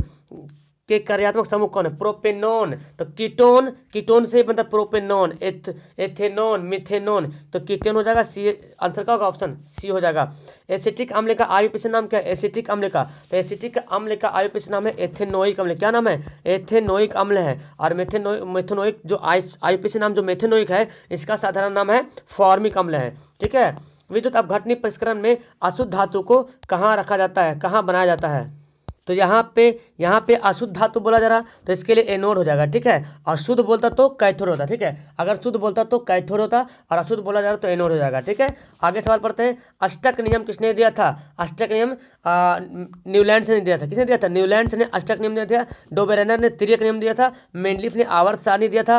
के कार्यात्मक समूह कौन है? प्रोपेनोन। तो कीटोन, कीटोन से बनता है प्रोपेनोन, एथेनोन, मिथेनोन। तो कीटोन हो जाएगा सी, आंसर क्या होगा? ऑप्शन सी हो जाएगा। एसिटिक अम्ल का आयुपेशन नाम क्या है? एसिटिक अम्ल का, तो एसिटिक अम्ल का आयुपेशन नाम है एथेनोइक अम्ल। क्या नाम है? एथेनोइक अम्ल है। और मेथेनोइक जो आयुपेशन नाम जो मेथेनोइक है, इसका साधारण नाम है फॉर्मिक अम्ल है। ठीक है। विद्युत अपघटनी परिष्करण में अशुद्ध धातु को कहाँ रखा जाता है, कहाँ बनाया जाता है? तो यहाँ पे अशुद्ध धातु बोला जा रहा, तो इसके लिए एनोड हो जाएगा। ठीक है। और शुद्ध बोलता तो कैथोड होता। ठीक है, अगर शुद्ध बोलता तो कैथोड होता और अशुद्ध बोला जा रहा तो एनोड हो जाएगा। ठीक है। आगे सवाल पढ़ते हैं। अष्टक नियम किसने दिया था? अष्टक नियम न्यूलैंड ने दिया था। किसने दिया था? न्यूलैंड ने अष्टक नियम दिया था। डोबेरेनर ने तिर्यक नियम दिया था। मेंडलीफ ने आवर्त सारणी दिया था,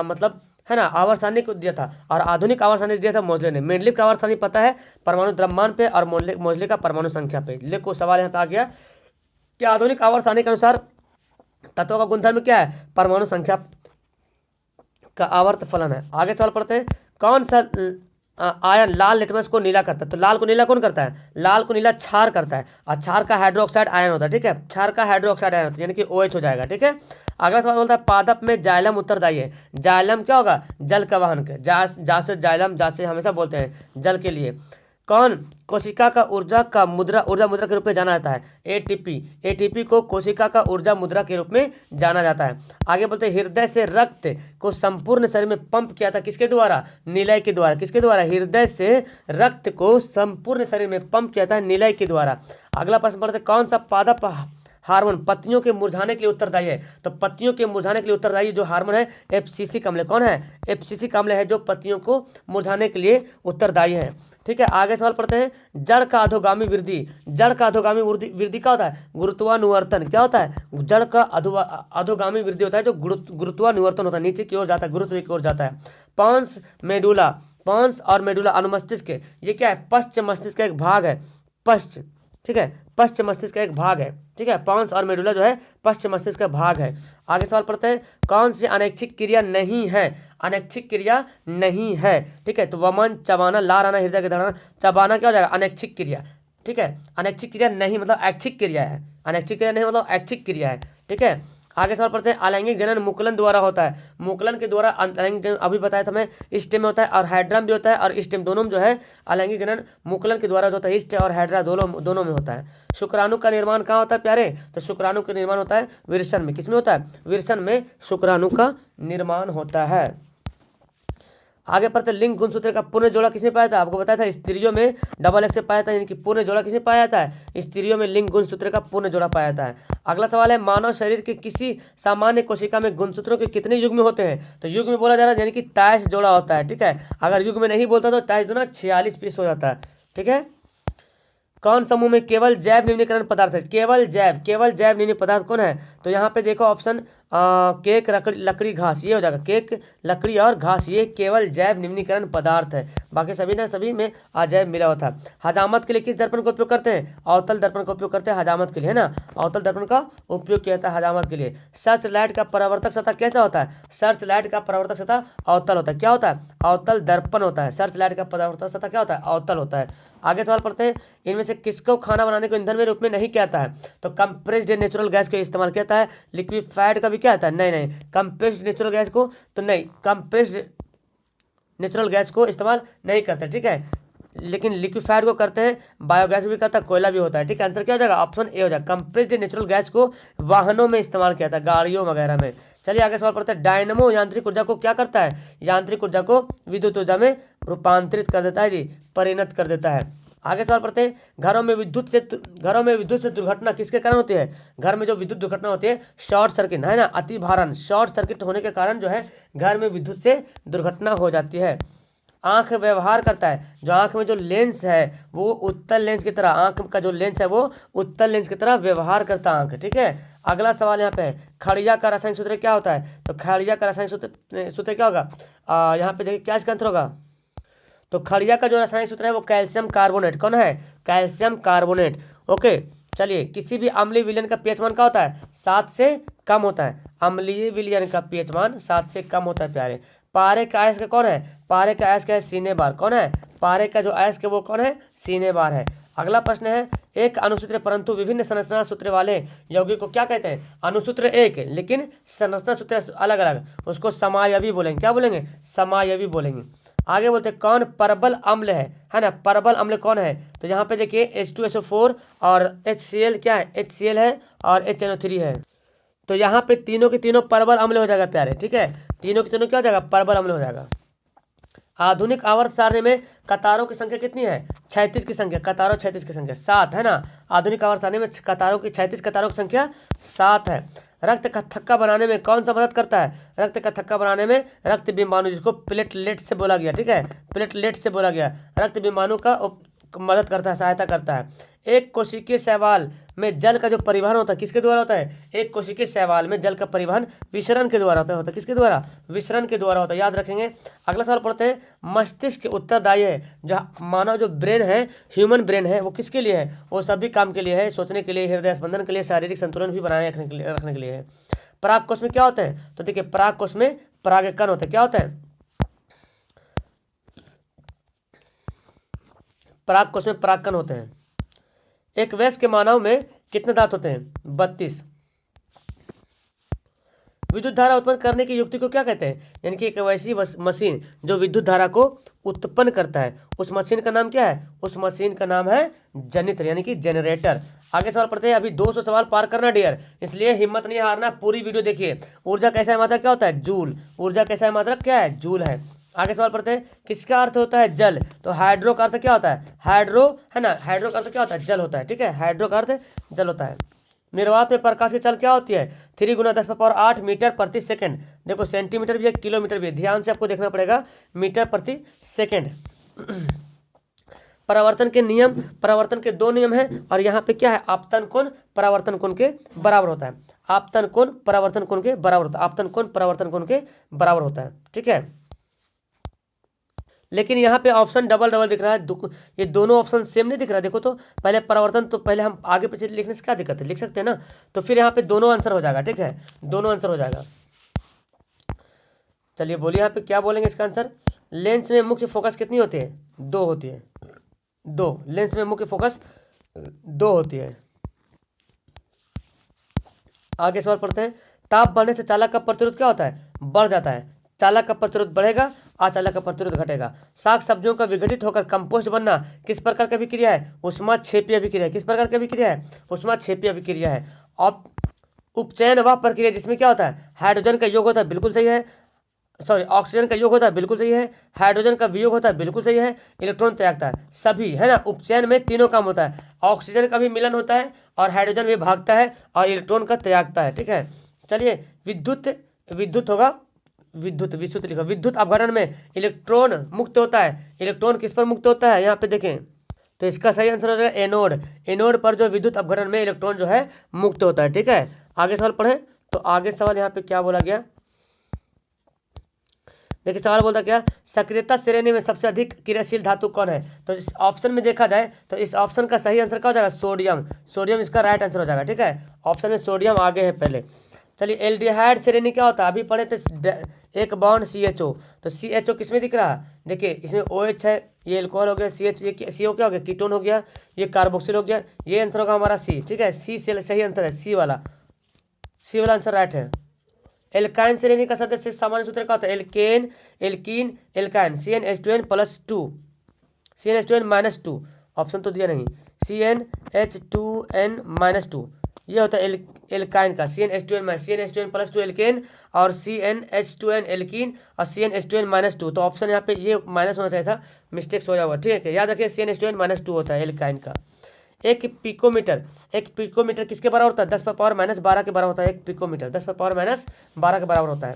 मतलब है ना, आवर्त सारणी को दिया था। और आधुनिक आवर्त सारणी दिया था मोजले ने। मेंडलीफ का आवर्त सारणी पता है, परमाणु द्रव्यमान पे, और मोजले का परमाणु संख्या पे। देखो सवाल यहाँ पे आ गया कि आधुनिक आवर्त सारणी के अनुसार तत्वों का गुणधर्म क्या है? परमाणु संख्या का आवर्त फलन है। आगे सवाल पढ़ते हैं। कौन सा आयन लाल लिटमस को नीला करता है? तो लाल को नीला कौन करता है? लाल को नीला क्षार करता है, और क्षार का हाइड्रोक्साइड आयन होता है। ठीक है, क्षार का हाइड्रोक्साइड आयन होता है, यानी कि OH हो जाएगा। ठीक है। अगला सवाल बोलता है पादप में जाइलम उत्तरदायी है। जाइलम क्या होगा? जल का वाहन का, जा से जाइलम, जा से हमेशा बोलते हैं जल के लिए। कौन कोशिका का ऊर्जा मुद्रा के रूप में जाना जाता है? एटीपी को कोशिका का ऊर्जा मुद्रा के रूप में जाना जाता है। आगे बोलते हैं हृदय से रक्त को संपूर्ण शरीर में पंप किया था किसके द्वारा? निलय के द्वारा। किसके द्वारा? हृदय से रक्त को संपूर्ण शरीर में पंप किया था निलय के द्वारा। अगला प्रश्न पढ़ते हैं। कौन सा पादप हार्मोन पत्तियों के मुरझाने के लिए उत्तरदायी है? तो पत्तियों के मुरझाने के लिए उत्तरदायी जो हार्मोन है एब्सिसिक अम्ल। कौन है? एब्सिसिक अम्ल है जो पत्तियों को मुरझाने के लिए उत्तरदायी है। ठीक है। आगे सवाल पढ़ते हैं। जड़ का अधोगामी वृद्धि, जड़ का अधोगामी वृद्धि क्या होता है? गुरुत्वानुवर्तन। क्या होता है? जड़ का अधोगामी वृद्धि होता है जो गुरुत्वानुवर्तन होता है, नीचे की ओर जाता है, गुरुत्व की ओर जाता है। पांस मेडुला, पांस और मेडुला अनुमस्तिष्क, ये क्या है? पश्च मस्तिष्क का एक भाग है। पश्च, ठीक है, पश्च मस्तिष्क का एक भाग है। ठीक है, पांस और मेडुला जो है पश्च मस्तिष्क का भाग है। आगे सवाल पढ़ते हैं। कौन सी अनैच्छिक क्रिया नहीं है? अनैच्छिक क्रिया नहीं है। ठीक है, तो वमन, चबाना, लार आना, हृदय के धड़कन, चबाना क्या हो जाएगा? अनैच्छिक क्रिया। ठीक है, अनैच्छिक क्रिया नहीं मतलब ऐच्छिक क्रिया है, अनैच्छिक क्रिया नहीं मतलब ऐच्छिक क्रिया है। ठीक है। आगे सवाल पढ़ते हैं। अलैंगिक जनन मुकुलन द्वारा होता है। मुकुलन के द्वारा अलैंगिक जनन अभी बताया था मैं, स्टेम में होता है और हाइड्रा में भी होता है, और स्टेम दोनों में जो है अलैंगिक जनन मुकुलन के द्वारा जो होता है, ईस्ट और हाइड्रा दोनों में होता है। शुक्राणु का निर्माण कहाँ होता है प्यारे? तो शुक्राणु का निर्माण होता है विरसन में। किसमें होता है? विरसन में शुक्राणु का निर्माण होता है। आगे पढ़ते लिंग गुणसूत्र का पूर्ण जोड़ा किसमें पाया था? आपको बताया था स्त्रियों में डबल एक्स से पाया था, यानी कि पूर्ण जोड़ा किसमें पाया जाता है? स्त्रियों में लिंग गुणसूत्र का पूर्ण जोड़ा पाया जाता है। अगला सवाल है। मानव शरीर के किसी सामान्य कोशिका में गुणसूत्रों के कितने युग्म होते हैं? तो युग्म में बोला जा रहा है यानी कि 23 जोड़ा होता है। ठीक है, अगर युग्म में नहीं बोलता तो 23 दूना 46 पीस हो जाता है। ठीक है। कौन समूह में केवल जैव निम्नीकरण पदार्थ है? केवल जैव निम्नीकरण पदार्थ कौन है? तो यहाँ पे देखो ऑप्शन केक, लकड़ी, घास, ये हो जाएगा। केक, लकड़ी और घास, ये केवल जैव निम्नीकरण पदार्थ है। बाकी सभी में अजैव मिला होता है। हजामत के लिए किस दर्पण का उपयोग करते हैं? अवतल दर्पण का उपयोग करते हैं हजामत के लिए, है ना, अवतल दर्पण का उपयोग किया जाता है हजामत के लिए। सर्च लाइट का परावर्तक सतह कैसा होता है? सर्च लाइट का परावर्तक सतह अवतल होता है। क्या होता है? अवतल दर्पण होता है। सर्च लाइट का परावर्तक सतह क्या होता है? अवतल होता है। आगे सवाल पढ़ते हैं। इनमें से किसको खाना बनाने को ईंधन में रूप में नहीं किया जाता है? तो कंप्रेस्ड नेचुरल गैस का इस्तेमाल किया जाता है। लिक्विफाइड का भी क्या आता है? नहीं, कंप्रेस्ड नेचुरल गैस को तो नहीं, कंप्रेस्ड नेचुरल गैस को इस्तेमाल नहीं करते। ठीक है, लेकिन लिक्विफाइड को करते हैं, बायोगैस भी करता है, कोयला भी होता है। ठीक है, आंसर क्या हो जाएगा? ऑप्शन ए हो जाएगा। कंप्रेस्ड नेचुरल गैस को वाहनों में इस्तेमाल किया था, गाड़ियों वगैरह में। चलिए आगे सवाल पढ़ते हैं। डायनमो यांत्रिक ऊर्जा को क्या करता है? यांत्रिक ऊर्जा को विद्युत ऊर्जा में रूपांतरित कर देता है जी, परिणत कर देता है। आगे सवाल पढ़ते हैं। घरों में विद्युत से दुर्घटना किसके कारण होती है? घर में जो विद्युत दुर्घटना होती है, शॉर्ट सर्किट, है ना, अतिभारण, शॉर्ट सर्किट होने के कारण जो है घर में विद्युत से दुर्घटना हो जाती है। आंख व्यवहार करता है, जो आंख में जो लेंस है वो उत्तल लेंस की तरह, आंख का जो लेंस है वो उत्तल लेंस की तरह व्यवहार करता है आंख। ठीक है। अगला सवाल यहाँ पे है। खड़िया का रासायनिक सूत्र क्या होता है? तो खड़िया का रासायनिक सूत्र क्या होगा? यहाँ पे देखिए क्या इसका आंसर होगा। तो खड़िया का जो रासायनिक सूत्र है वो कैल्शियम कार्बोनेट। कौन है? Calcium carbonate. ओके। चलिए, किसी भी अम्लीय विलयन का पीएच मान क्या होता है? 7 से कम होता है। अम्लीय विलयन का पीएच मान 7 से कम होता है प्यारे। पारे का अयस्क कौन है? पारे का अयस्क है सीने बार। कौन है? पारे का जो अयस्क है वो कौन है? सीने बार है। अगला प्रश्न है, एक अनुसूत्र परंतु विभिन्न संरचना सूत्र वाले यौगिक को क्या कहते हैं? अनुसूत्र एक लेकिन संरचना सूत्र अलग अलग, उसको समायवी बोलेंगे। क्या बोलेंगे? समायवी बोलेंगे। आगे बोलते हैं, कौन परबल अम्ल है ना? परबल अम्ल कौन है? तो यहाँ पे देखिए H2SO4 और HCl क्या है? HCl है और HNO3 है। तो यहाँ पे तीनों के तीनों परबल अम्ल हो जाएगा प्यारे, ठीक है, तीनों के तीनों क्या हो जाएगा? परबल अम्ल हो जाएगा। आधुनिक आवर्त सारणी में कतारों की संख्या कितनी है? 36 की संख्या, कतारों 36 की संख्या 7 है ना। आधुनिक आवर्त सारणी में कतारों की 36 कतारों की संख्या 7 है। रक्त का थक्का बनाने में कौन सा मदद करता है? रक्त का थक्का बनाने में रक्त बिंबाणु, जिसको प्लेटलेट से बोला गया, ठीक है, प्लेटलेट से बोला गया, रक्त बिंबाणु का मदद करता है, सहायता करता है। एक कोशिकीय शैवाल में जल का जो परिवहन होता है किसके द्वारा होता है? एक कोशिकीय शैवाल में जल का परिवहन विसरण के द्वारा होता है। किसके द्वारा? विसरण के द्वारा होता है, याद रखेंगे। अगला सवाल पढ़ते हैं, मस्तिष्क उत्तरदायी है, जो मानव जो ब्रेन है, ह्यूमन ब्रेन है, वो किसके लिए है? वो सभी काम के लिए है, सोचने के लिए, हृदय स्पंदन के लिए, शारीरिक संतुलन भी बनाए रखने के लिए है। पराग कोश में क्या होते हैं? तो देखिए पराग कोश में परागकण होते हैं। क्या होता है? पराग कोश में परागकण होते हैं। एक वयस्क मानव में कितने दांत होते हैं? 32। विद्युत धारा उत्पन्न करने की युक्ति को क्या कहते हैं? यानी कि एक वैसी मशीन जो विद्युत धारा को उत्पन्न करता है, उस मशीन का नाम क्या है? उस मशीन का नाम है जनित्र, यानी कि जनरेटर। आगे सवाल पढ़ते हैं। अभी 200 सवाल पार करना डियर, इसलिए हिम्मत नहीं हारना, पूरी वीडियो देखिए। ऊर्जा कैसा है मात्रा क्या होता है? जूल। ऊर्जा कैसा है मात्रा क्या है? जूल है। आगे सवाल पढ़ते हैं, किसका अर्थ होता है? जल। तो हाइड्रो का अर्थ क्या होता है? हाइड्रो है ना, हाइड्रो का अर्थ क्या होता है? जल होता है, ठीक है, हाइड्रो का अर्थ जल होता है। निर्वात में प्रकाश की चाल क्या होती है? 3 × 10⁸ मीटर प्रति सेकंड। देखो सेंटीमीटर भी है, किलोमीटर भी है, ध्यान से आपको देखना पड़ेगा, मीटर प्रति सेकंड। परावर्तन के नियम, परावर्तन के 2 नियम हैं, और यहाँ पे क्या है? आपतन कोण परावर्तन कोण के बराबर होता है। आपतन कोण परावर्तन कोण के बराबर होता है। आपतन कोण परावर्तन कोण के बराबर होता है, ठीक है। लेकिन यहाँ पे ऑप्शन डबल डबल दिख रहा है, ये दोनों ऑप्शन सेम नहीं दिख रहा है। देखो तो पहले परावर्तन, तो पहले हम आगे पीछे लिखने से क्या दिक्कत है? लिख सकते हैं ना। तो फिर यहाँ पे दोनों आंसर हो जाएगा, ठीक है, दोनों आंसर हो जाएगा। चलिए बोलिए यहाँ पे क्या बोलेंगे इसका आंसर। लेंस में मुख्य फोकस कितनी होती है? 2 होती है, 2। लेंस में मुख्य फोकस 2 होती है। आगे सवाल पढ़ते हैं, ताप बढ़ने से चालक का प्रतिरोध क्या होता है? बढ़ जाता है। चालक का प्रतिरोध बढ़ेगा, अचालक का प्रतिरोध घटेगा। साग सब्जियों का विघटित होकर कंपोस्ट बनना किस प्रकार की अभिक्रिया है? ऊष्माक्षेपीय अभिक्रिया है। किस प्रकार की अभिक्रिया है? ऊष्माक्षेपीय अभिक्रिया है। और उपचयन वह प्रक्रिया जिसमें क्या होता है? हाइड्रोजन का योग होता है, बिल्कुल सही है। सॉरी, ऑक्सीजन का योग होता है, बिल्कुल सही है। हाइड्रोजन का वियोग होता है, बिल्कुल सही है। इलेक्ट्रॉन त्यागता है, सभी है ना। उपचयन में तीनों काम होता है, ऑक्सीजन का भी मिलन होता है, और हाइड्रोजन भी भागता है, और इलेक्ट्रॉन का त्यागता है, ठीक है। चलिए विद्युत होगा, विद्युत लिखा। विद्युत अपघटन में इलेक्ट्रॉन मुक्त होता है। इलेक्ट्रॉन किस पर मुक्त होता है? यहाँ पे देखें, तो इसका सही आंसर हो जाएगा एनोड। एनोड पर जो विद्युत अपघटन में इलेक्ट्रॉन जो है मुक्त होता है, ठीक है। आगे सवाल पढ़ें, तो आगे सवाल यहाँ पे क्या बोला गया, देखिए सवाल बोलता क्या, सक्रियता श्रेणी में सबसे अधिक क्रियाशील धातु कौन है? तो इस ऑप्शन में देखा जाए तो इस ऑप्शन का सही आंसर क्या हो जाएगा? सोडियम। सोडियम इसका राइट आंसर हो जाएगा, ठीक है। ऑप्शन में सोडियम आगे है पहले। चलिए एल्डिहाइड श्रेणी क्या होता है? अभी पढ़े थे, एक बॉन्ड CHO। तो CHO किस में दिख रहा है? देखिए इसमें OH है, ये एल्कोहल हो गया, CH, ये CO क्या हो गया? कीटोन हो गया, ये कार्बोक्सिल हो गया। ये आंसर होगा हमारा C, ठीक है। C से सही आंसर है, C वाला आंसर राइट है। एल्काइन श्रेणी का सदस्य सामान्य सूत्र क्या होता है? Alkene, alkene, alkyne. CnH2n+2, CnH2n-2, option तो दिया नहीं, CnH2n-2, ये होता है एल्काइन का। CnH2n+2 एल्केन, और CnH2n एल्कीन, और CnH2n-2। तो ऑप्शन यहाँ पे ये माइनस होना चाहिए था, मिस्टेक्स हो जाएगा, ठीक है। याद रखिए CnH2n-2 होता है एल्काइन का। एक पिकोमीटर किसके बराबर होता है? 10⁻⁻12 के बराबर होता है। एक पिकोमीटर 10⁻⁻12 के बराबर होता है।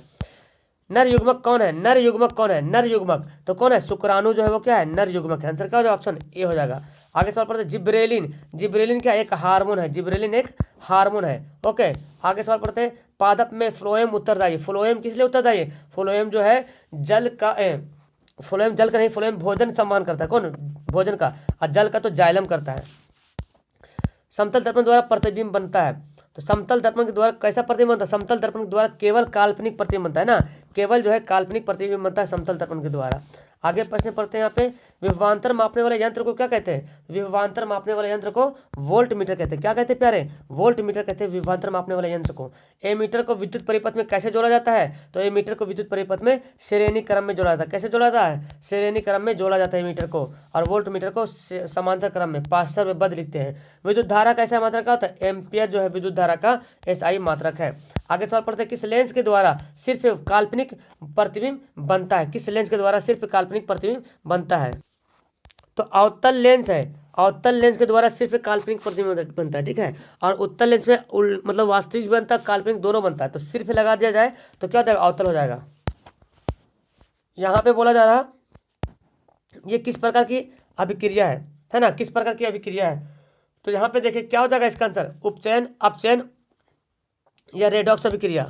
नर युग्मक कौन है? नर युग्मक कौन है? नर युग्मक तो कौन है? शुक्राणु जो है वो क्या है? नर युग्मक है। आंसर क्या हो जाएगा? ऑप्शन ए हो जाएगा। आगे सवाल पढ़ते हैं, जिब्रेलिन। जिब्रेलिन क्या? एक हार्मोन है। जिब्रेलिन एक हार्मोन है, ओके। आगे सवाल पढ़ते हैं, पादप में फ्लोएम उत्तरदायी। फ्लोएम किस लिए उत्तरदायी है? फ्लोएम जो है जल का फ्लोएम जल का नहीं, फ्लोएम भोजन सम्मान करता है। कौन? भोजन का। और जल का तो जाइलम करता है। समतल दर्पण द्वारा प्रतिबिंब बनता है। तो समतल दर्पण के द्वारा कैसा प्रतिबिंब बनता है? समतल दर्पण के द्वारा केवल काल्पनिक प्रतिबिंब बनता है ना, केवल जो है काल्पनिक प्रतिबिंब बनता है समतल दर्पण के द्वारा। आगे प्रश्न पढ़ते हैं यहाँ पे, विभवांतर मापने वाले यंत्र को क्या कहते हैं? विभवांतर मापने वाले यंत्र को वोल्ट मीटर कहते हैं। क्या कहते हैं प्यारे? वोल्ट मीटर कहते हैं विभवांतर मापने वाले यंत्र को। एमीटर को विद्युत परिपथ में कैसे जोड़ा जाता है? तो एमीटर को विद्युत परिपथ में श्रेणी क्रम में जोड़ा जाता है। कैसे जोड़ा जाता है? श्रेणी क्रम में जोड़ा जाता है एमीटर को, और वोल्ट मीटर को समांतर क्रम में पार्श्वबद्ध लिखते हैं। विद्युत धारा का ऐसा मात्रक क्या होता है? एम्पियर जो है विद्युत धारा का एसआई मात्रक है। आगे सवाल पढ़ते हैं, किस लेंस के द्वारा सिर्फ काल्पनिक प्रतिबिंब बनता है? किस लेंस के द्वारा सिर्फ काल्पनिक प्रतिबिंब बनता है? तो अवतल लेंस है, अवतल लेंस के द्वारा सिर्फ काल्पनिक प्रतिबिंब बनता है, ठीक है। और उत्तल लेंस में मतलब वास्तविक बनता है, काल्पनिक दोनों बनता है। तो सिर्फ लगा दिया जाए तो क्या हो जाएगा? अवतल हो जाएगा। यहाँ पे बोला जा रहा ये किस प्रकार की अभिक्रिया है ना, किस प्रकार की अभिक्रिया है? तो यहाँ पे देखिए क्या हो जाएगा इसका आंसर, उपचयन, अपचयन या रेडॉक्स अभिक्रिया।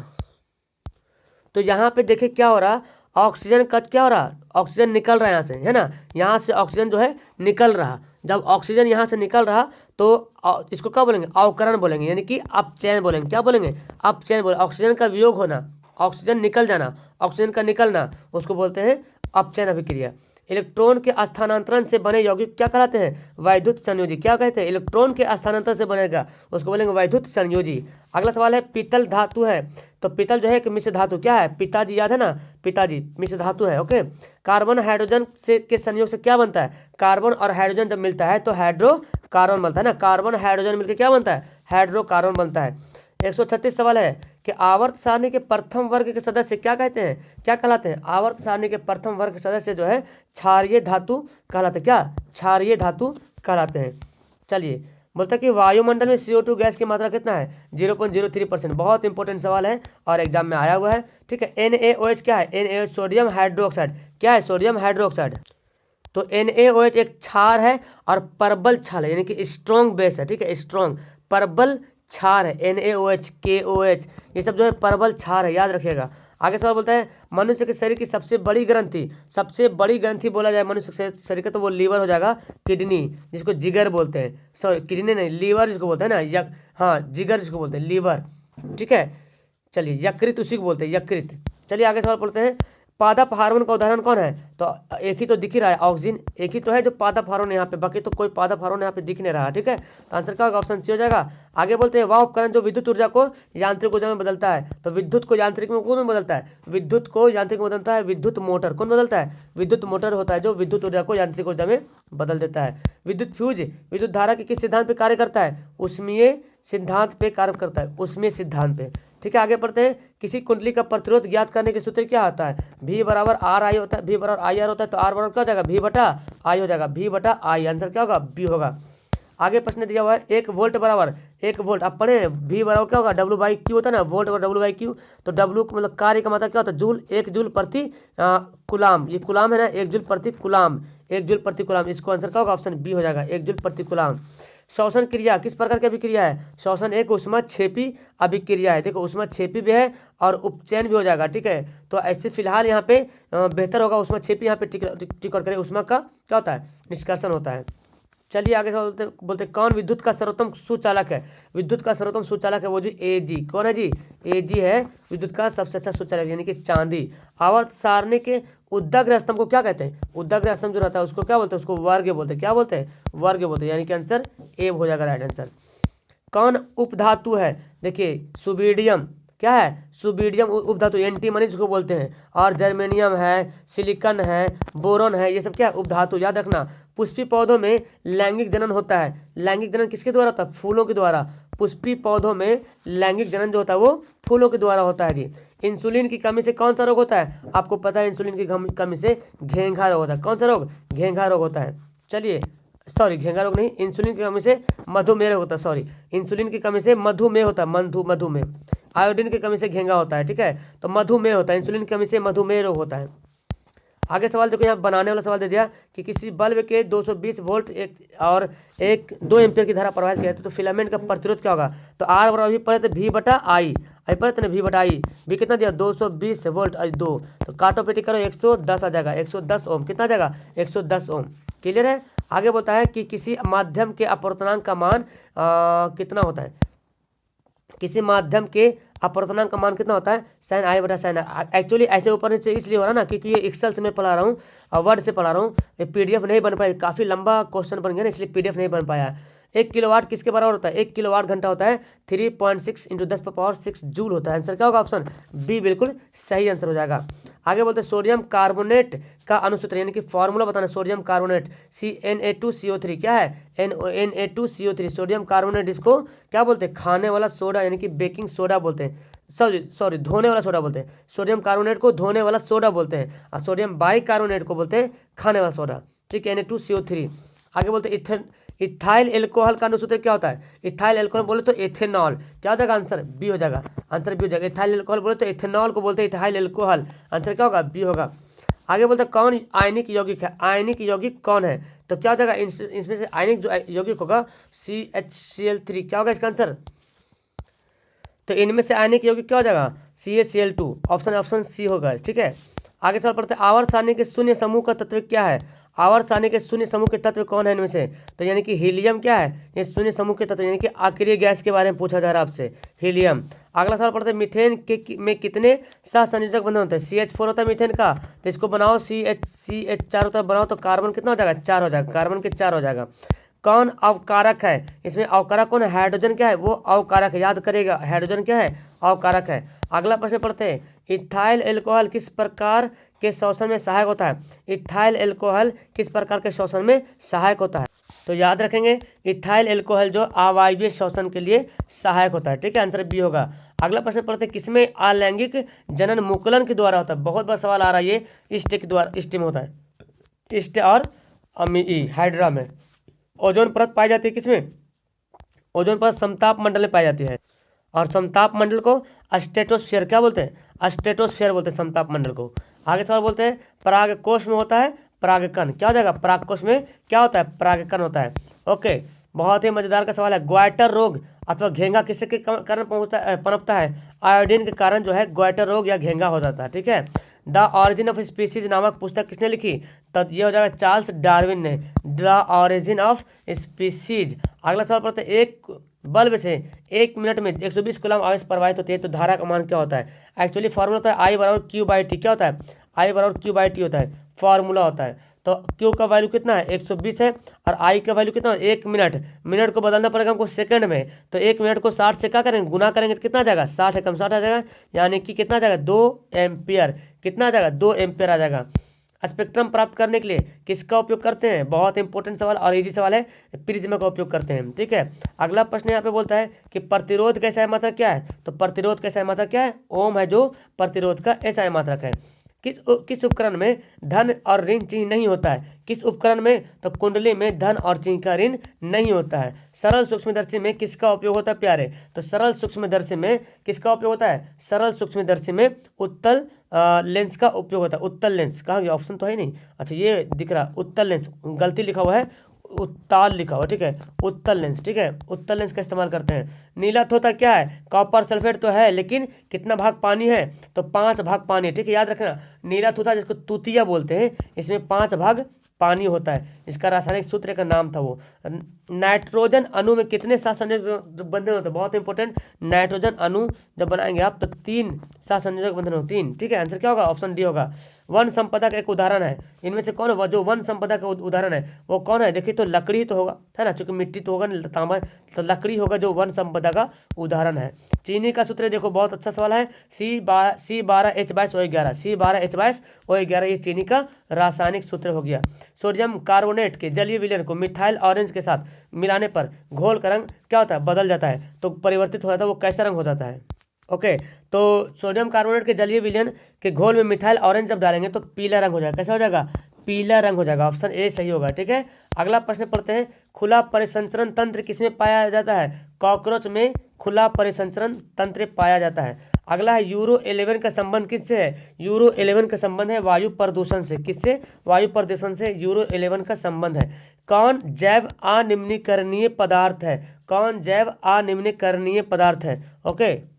तो यहाँ पे देखिए क्या हो रहा, ऑक्सीजन का क्या हो रहा, ऑक्सीजन निकल रहा है यहाँ से, है ना, यहाँ से ऑक्सीजन जो है निकल रहा। जब ऑक्सीजन यहाँ से निकल रहा तो इसको क्या बोलेंगे? अवकरण बोलेंगे, यानी कि अपचयन बोलेंगे। क्या बोलेंगे? अपचयन बोले। ऑक्सीजन का वियोग होना, ऑक्सीजन निकल जाना, ऑक्सीजन का निकलना, उसको बोलते हैं अपचयन अभिक्रिया। इलेक्ट्रॉन के स्थानांतरण से बने यौगिक क्या कहलाते हैं? वैद्युत संयोजी। क्या कहते हैं? इलेक्ट्रॉन के स्थानांतरण से बनेगा उसको बोलेंगे वैद्युत संयोजी। अगला सवाल है, पीतल धातु है, तो पीतल जो है एक मिश्र धातु। क्या है? पिताजी, याद है ना, पिताजी मिश्र धातु है। ओके, कार्बन हाइड्रोजन से के संयोग से क्या बनता है? कार्बन और हाइड्रोजन जब मिलता है तो हाइड्रोकार्बन बनता है ना, कार्बन हाइड्रोजन मिलकर क्या बनता है? हाइड्रोकार्बन बनता है। 136 सवाल है कि आवर्त सारणी के प्रथम वर्ग के सदस्य क्या कहते हैं, क्या कहलाते हैं? आवर्त सारणी के प्रथम वर्ग के सदस्य जो है क्षारीय धातु कहलाते हैं। क्या? क्षारीय धातु कहलाते हैं। चलिए, बोलता है कि वायुमंडल में CO2 गैस की मात्रा कितना है? 0.03%। बहुत इंपॉर्टेंट सवाल है और एग्जाम में आया हुआ है, ठीक है। NaOH क्या है? NaOH sodium hydroxide. क्या है? Sodium hydroxide. तो NaOH एक क्षार है और प्रबल क्षार है, यानी कि स्ट्रॉन्ग बेस है, ठीक है, स्ट्रॉन्ग प्रबल क्षार है। NaOH, KOH ये सब जो है प्रबल क्षार है, याद रखिएगा। आगे सवाल बोलता है, मनुष्य के शरीर की सबसे बड़ी ग्रंथि, सबसे बड़ी ग्रंथि बोला जाए मनुष्य के शरीर का तो वो लीवर हो जाएगा, किडनी जिसको जिगर बोलते हैं, सॉरी किडनी नहीं, लीवर जिसको बोलते हैं ना, हाँ जिगर जिसको बोलते हैं, लीवर, ठीक है। चलिए, यकृत उसी को बोलते हैं, यकृत। चलिए आगे सवाल पढ़ते हैं, पादप हार्मोन का उदाहरण कौन है? तो एक ही तो दिख ही रहा है, ऑक्सीजन एक ही तो है जो पादप हार्मोन यहाँ पे, बाकी तो कोई पादप हार्मोन यहाँ पे दिख नहीं रहा, ठीक है। तो आंसर क्या होगा? ऑप्शन सी हो जाएगा। आगे बोलते हैं, वह उपकरण जो विद्युत ऊर्जा को यांत्रिक ऊर्जा में बदलता है। तो विद्युत को यांत्रिक में कौन बदलता है? विद्युत को यांत्रिक में बदलता है विद्युत मोटर। कौन बदलता है? विद्युत मोटर होता है जो विद्युत ऊर्जा को यांत्रिक ऊर्जा में बदल देता है। विद्युत फ्यूज विद्युत धारा के किस सिद्धांत पे कार्य करता है? उसमें सिद्धांत पे कार्य करता है, उसमें सिद्धांत पे, ठीक है। आगे पढ़ते हैं, किसी कुंडली का प्रतिरोध ज्ञात करने के सूत्र क्या होता है? V बराबर आर आई होता है, V बराबर आई आर होता है, तो R बराबर क्या हो जाएगा? V बटा आई हो जाएगा, V बटा आई। आंसर क्या होगा? B होगा। आगे प्रश्न दिया हुआ है, 1 वोल्ट बराबर 1 वोल्ट, आप पढ़े V बराबर क्या होगा? W/Q होता है ना, वोल्ट और W/Q। तो W मतलब कार्य का मतलब क्या होता है? जूल, 1 जूल प्रति कुलाम, ये कुलाम है ना, 1 जूल प्रति कुलाम, 1 जूल प्रति कुलाम। इसको आंसर क्या होगा? ऑप्शन बी हो जाएगा, 1 जूल प्रति कुलाम। श्वसन क्रिया किस प्रकार की अभिक्रिया है? श्वसन एक ऊष्माक्षेपी अभिक्रिया है। देखो ऊष्माक्षेपी भी है और उपचयन भी हो जाएगा, ठीक है। तो ऐसे फिलहाल यहाँ पे बेहतर होगा ऊष्माक्षेपी, यहाँ पे टिक करें, ऊष्मा का क्या होता है? निष्कर्षण होता है। चलिए आगे बोलते कौन विद्युत का सर्वोत्तम सुचालक है? विद्युत का सर्वोत्तम सुचालक है वो जी Ag। कौन है जी? Ag है विद्युत का सबसे अच्छा सुचालक, यानी कि चांदी। आवर्त सारणी के उद्दग्र स्तंभ को क्या कहते हैं? उद्दग्र स्तंभ जो रहता है उसको क्या बोलते हैं? उसको वर्ग बोलते हैं। क्या बोलते हैं? वर्ग बोलते हैं, यानी कि आंसर ए हो जाएगा राइट आंसर। कौन उपधातु है? देखिए सुबीडियम, क्या है? सुबीडियम उपधातु, एंटीमनी जिसको बोलते हैं, और जर्मेनियम है, सिलिकॉन है, बोरॉन है, ये सब क्या है? उपधातु। याद रखना, पुष्पी पौधों में लैंगिक जनन होता है। लैंगिक जनन किसके द्वारा होता है? फूलों के द्वारा। पुष्पी पौधों में लैंगिक जनन जो होता है वो फूलों के द्वारा होता है जी। इंसुलिन की कमी से कौन सा रोग होता है? आपको पता है इंसुलिन की कमी से घेंघा रोग होता है। कौन सा रोग? घेंघा रोग होता है। चलिए सॉरी घेंघा रोग नहीं, इंसुलिन की कमी से मधुमेह रोग होता है, सॉरी इंसुलिन की कमी से मधुमेह होता है, मधुमेह। आयोडीन की कमी से घेंघा होता है, ठीक है, तो मधुमेह होता है, इंसुलिन की कमी से मधुमेह रोग होता है। आगे सवाल देखो, यहाँ बनाने वाला सवाल दे दिया कि किसी बल्ब के 220 वोल्ट और 2 एम्पियर की धारा प्रवाहित किया तो फिलामेंट का प्रतिरोध क्या होगा? तो आर बराबर भी पढ़े थे V बटा आई, आई पढ़े थे ना, V बटा आई। भी कितना दिया? 220 वोल्ट 2, तो काटो पेटी करो 110 आ जाएगा, 110 ओम। कितना आ जाएगा? 110 ओम। क्लियर है। आगे बोलता है कि किसी माध्यम के अपवर्तनांक का मान कितना होता है? किसी माध्यम के अपवर्तनांक का मान कितना होता है, साइन आई बटा साइन आई। एक्चुअली ऐसे ऊपर नीचे इसलिए हो रहा है ना क्योंकि ये एक्सेल से मैं पढ़ा रहा हूँ और वर्ड से पढ़ा रहा हूँ, ये पीडीएफ नहीं बन पाई, काफ़ी लंबा क्वेश्चन बन गया ना, इसलिए पीडीएफ नहीं बन पाया। 1 किलोवाट किसके बराबर होता है, 1 किलोवाट घंटा होता है 3.6 × 10⁻6 जूल होता है। आंसर क्या होगा, ऑप्शन बी बिल्कुल सही आंसर हो जाएगा। आगे बोलते हैं सोडियम कार्बोनेट का अणुसूत्र यानी कि फॉर्मूला बताना। सोडियम कार्बोनेट CNA2CO3 क्या है, Na2CO3 सोडियम कार्बोनेट, इसको क्या बोलते हैं, खाने वाला सोडा यानी कि बेकिंग सोडा बोलते हैं, सॉरी धोने वाला सोडा बोलते हैं। सोडियम कार्बोनेट को धोने वाला सोडा बोलते हैं और सोडियम बाइकार्बोनेट को बोलते हैं खाने वाला सोडा, ठीक है, Na2CO3। आगे बोलते हैं इथाइल एल्कोहल का अणुसूत्र क्या होता है, इथाइल एल्कोहल बोले तो एथेनॉल, क्या हो जाएगा, आंसर बी हो जाएगा, आंसर बी हो जाएगा। इथाइल एल्कोहल बोले तो एथेनॉल को बोलते हैं इथाइल एल्कोहल, आंसर क्या होगा, बी होगा। आगे बोलते हैं कौन आयनिक यौगिक है, आयनिक यौगिक कौन है, तो क्या हो जाएगा, इसमें से आयनिक जो यौगिक होगा CHCl3, क्या होगा इसका आंसर, तो इनमें से आयनिक यौगिक क्या हो जाएगा, CaCl2, ऑप्शन सी होगा, ठीक है। आगे सवाल पढ़ते हैं आवर्त सारणी के शून्य समूह का तत्व क्या है, आवर्त सारणी के शून्य समूह के तत्व कौन है इनमें से, तो यानी कि हीलियम क्या है, ये शून्य समूह के तत्व यानी कि आक्रिय गैस के बारे में पूछा जा रहा है आपसे, हीलियम। अगला सवाल पढ़ते हैं मीथेन में कितने सहसंयोजक बंधन होते हैं, CH4 होता है मीथेन का, तो इसको बनाओ CH चारों तरफ बनाओ तो कार्बन कितना हो जाएगा, 4 हो जाएगा, कार्बन के 4 हो जाएगा। कौन अवकारक है, इसमें अवकारक कौन है, हाइड्रोजन क्या है, वो अवकारक है, याद करेगा हाइड्रोजन क्या है, अवकारक है। अगला प्रश्न पढ़ते हैं इथाइल एल्कोहल किस प्रकार के शोषण में सहायक होता है, इथाइल एल्कोहल किस प्रकार के शोषण में सहायक होता है, तो याद रखेंगे इथाइल एल्कोहल जो अवायवीय शोषण के लिए सहायक होता है, ठीक है, आंसर बी होगा। अगला प्रश्न पढ़ते हैं किसमें अलैंगिक जनन मुकुलन के द्वारा होता है, बहुत बार सवाल आ रहा है ये, इष्ट के द्वारा, इष्ट में होता है, इष्ट और हाइड्रा में। ओजोन परत पाई जाती है किसमें, ओजोन परत समताप मंडल में पाई जाती है, और समताप मंडल को स्ट्रेटोस्फीयर क्या बोलते हैं, स्ट्रेटोस्फीयर बोलते हैं समताप मंडल को। आगे सवाल बोलते हैं परागकोश में होता है परागकण, क्या हो जाएगा, परागकोश में क्या होता है, परागकण होता है। ओके, बहुत ही मजेदार का सवाल है, ग्वाइटर रोग अथवा घेंगा किसके कारण पनपता है, आयोडीन के कारण जो है ग्वाइटर रोग या घेंगा हो जाता है, ठीक है। द ऑरिजिन ऑफ स्पीसीज नामक पुस्तक किसने लिखी, तो ये हो जाएगा चार्ल्स डार्विन ने, द ऑरिजिन ऑफ स्पीसीज। अगला सवाल पढ़ते हैं एक बल्ब से 1 मिनट में 120 कूलम आवेश प्रवाहित होती है तो धारा का मान क्या होता है, एक्चुअली फॉर्मूला होता है I = Q/T, क्या होता है, I = Q/T होता है, फॉर्मूला होता है। तो Q का वैल्यू कितना है 120 है और I का वैल्यू कितना है 1 मिनट, मिनट को बदलना पड़ेगा हमको सेकंड में, तो 1 मिनट को 60 से क्या करेंगे, गुना करेंगे तो कितना आ जाएगा, 60 है कम 60 आ जाएगा, यानी कि कितना आ जाएगा 2 एम्पियर, कितना आ जाएगा 2 एम्पियर आ जाएगा। स्पेक्ट्रम प्राप्त करने के लिए किसका उपयोग करते हैं, बहुत इंपॉर्टेंट सवाल और इजी सवाल है, प्रिज्म का उपयोग करते हैं, ठीक है। अगला प्रश्न यहाँ पे बोलता है कि प्रतिरोध का एसआई मात्रक क्या है, तो प्रतिरोध का एसआई मात्रक क्या है, ओम है जो प्रतिरोध का एसआई मात्रक है। किस उपकरण में धन और ऋण चिन्ह नहीं होता है, किस उपकरण में, तो कुंडली में धन और चिन्ह का ऋण नहीं होता है। सरल सूक्ष्मदर्शी में किसका उपयोग होता है प्यारे, तो सरल सूक्ष्मदर्शी में किसका उपयोग होता है, सरल सूक्ष्मदर्शी में उत्तल लेंस का उपयोग होता है, उत्तल लेंस, कहाँ गया, ऑप्शन तो है नहीं, अच्छा ये दिख रहा उत्तल लेंस, गलती लिखा हुआ है, उत्ताल लिखा हुआ, ठीक है, उत्तल लेंस, ठीक है, उत्तल लेंस का इस्तेमाल करते हैं। नीला थोथा क्या है, कॉपर सल्फेट तो है लेकिन कितना भाग पानी है, तो 5 भाग पानी, ठीक है, याद रखना नीला थोथा जिसको तूतिया बोलते हैं, इसमें 5 भाग पानी होता है, इसका रासायनिक सूत्र का नाम था वो। नाइट्रोजन अणु में कितने सहसंयोजक बंधन होते हैं, बहुत इंपॉर्टेंट, नाइट्रोजन अणु जब बनाएंगे आप तो 3 सहसंयोजक बंधन होते, 3, ठीक है, आंसर क्या होगा, ऑप्शन डी होगा। वन संपदा का एक उदाहरण है, इनमें से कौन है जो वन संपदा का उदाहरण है वो कौन है, देखिए तो लकड़ी ही तो होगा, है ना, चूंकि मिट्टी तो होगा नहीं, तांबा, तो लकड़ी होगा जो वन संपदा का उदाहरण है। चीनी का सूत्र देखो, बहुत अच्छा सवाल है, C12H22O11, C12H22O11, ये चीनी का रासायनिक सूत्र हो गया। सोडियम कार्बोनेट के जलीय विलयन को मिथाइल ऑरेंज के साथ मिलाने पर घोल का रंग क्या होता है, बदल जाता है, तो परिवर्तित हो जाता है, वो कैसा रंग हो जाता है, ओके। तो सोडियम कार्बोनेट के जलीय विलयन के घोल में मिथाइल ऑरेंज जब डालेंगे तो पीला रंग हो जाएगा, कैसा हो जाएगा, पीला रंग हो जाएगा, ऑप्शन ए सही होगा, ठीक है। अगला प्रश्न पढ़ते हैं खुला परिसंचरण तंत्र किसमें पाया जाता है, कॉकरोच में खुला परिसंचरण तंत्र पाया जाता है। अगला है यूरो 11 का संबंध किससे है, यूरो 11 का संबंध है वायु प्रदूषण से, किससे, वायु प्रदूषण से यूरो 11 का संबंध है। कौन जैव अनिम्नीकरणीय पदार्थ है, कौन जैव अनिम्नीकरणीय पदार्थ है, ओके,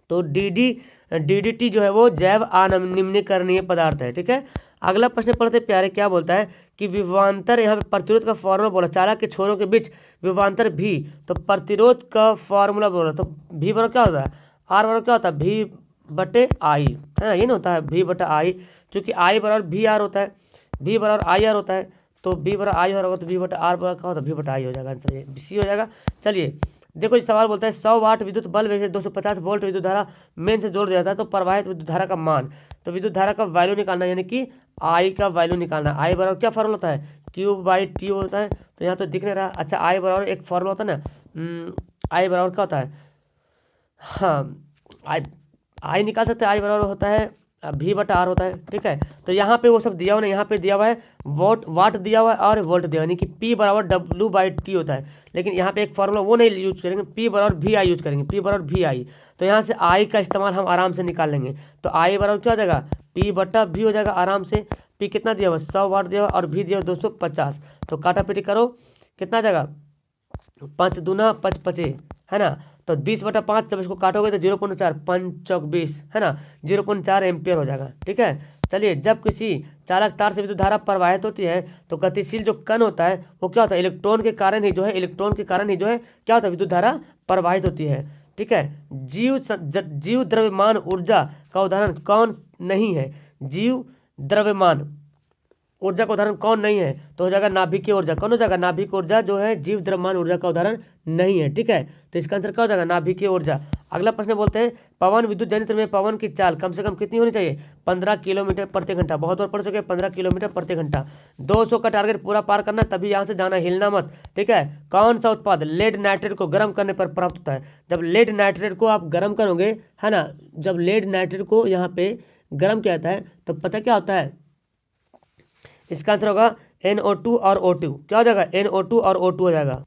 तो DDT जो है वो जैव अनिम्नीकरणीय पदार्थ है, ठीक है। अगला प्रश्न पढ़ते प्यारे, क्या बोलता है कि विभवांतर, यहाँ पे प्रतिरोध का फॉर्मूला बोला, चालक के छोरों के बीच विभवांतर भी, तो प्रतिरोध का फॉर्मूला बोला, तो भी बराबर क्या होता है, आर बराबर क्या होता है, भी बटे आई, है ना, ये ना होता है भी बटा आई, चूँकि आई बराबर भी आर होता है, भी बराबर आई आर होता है, तो बी बराबर आई होगा तो बी बटा आर बराबर क्या होता है, भी बटा आई हो जाएगा, आंसर ये सी हो जाएगा। चलिए देखो ये सवाल बोलता है 100 वाट विद्युत बल्ब से 250 वोल्ट विद्युत धारा मेन से जोड़ दिया जाता है, तो प्रवाहित विद्युत धारा का मान, तो विद्युत धारा का वैल्यू निकालना, यानी कि आई का वैल्यू निकालना। आई बराबर क्या फॉर्मूला होता है, क्यू बाई टी होता है, तो यहाँ तो दिख नहीं रहा। अच्छा आई बराबर एक फॉर्मूला होता है ना, आई बराबर क्या होता है, हाँ आई निकाल सकते हैं, आई बराबर होता है भी बटा आर होता है, ठीक है। तो यहाँ पे वो सब दिया हुआ है, यहाँ पे दिया हुआ है वाट दिया हुआ है और वोल्ट दिया हुआ है, यानी कि पी बराबर डब्ल्यू बाई टी होता है, लेकिन यहाँ पे एक फॉर्मूला वो नहीं यूज करेंगे, पी बराबर भी आई यूज करेंगे, पी बराबर भी आई, तो यहाँ से आई का इस्तेमाल हम आराम से निकाल लेंगे। तो आई बराबर क्या हो जाएगा, पी बटा भी हो जाएगा आराम से। पी कितना दिया हुआ, 100 वाट दिया हुआ और भी दिया हुआ 250, तो काटा पीटी करो कितना आ जाएगा, 5 दूना 5 पचे, है ना, तो 20/5 जब इसको काटोगे तो 0.4, 5 चौक 20, है ना, 0.4 एम्पियर हो जाएगा, ठीक है। चलिए जब किसी चालक तार से विद्युत धारा प्रवाहित होती है तो गतिशील जो कण होता है वो क्या होता है, इलेक्ट्रॉन के कारण ही जो है, इलेक्ट्रॉन के कारण ही जो है क्या होता है, विद्युत धारा प्रवाहित होती है, ठीक है। जीव द्रव्यमान ऊर्जा का उदाहरण कौन नहीं है, जीव द्रव्यमान ऊर्जा का उदाहरण कौन नहीं है, तो हो जाएगा नाभिकीय ऊर्जा। कौन हो जाएगा, नाभिक ऊर्जा जो है जीव द्रव्यमान ऊर्जा का उदाहरण नहीं है, ठीक है। तो इसका आंसर क्या हो जाएगा, नाभिकीय ऊर्जा। अगला प्रश्न बोलते हैं पवन विद्युत जनित्र में पवन की चाल कम से कम कितनी होनी चाहिए, 15 किलोमीटर प्रति घंटा। बहुत बार पढ़ चुके, 15 किलोमीटर प्रति घंटा। 200 का टारगेट पूरा पार करना, तभी यहाँ से जाना, हिलना मत, ठीक है। कौन सा उत्पाद लेड नाइट्रेट को गर्म करने पर प्राप्त होता है, जब लेड नाइट्रेट को आप गर्म करोगे, है ना, जब लेड नाइट्रेट को यहाँ पे गर्म किया जाता है तो पता क्या होता है, इसका आंसर होगा NO2 और O2, क्या हो जाएगा, NO2 और O2 हो जाएगा,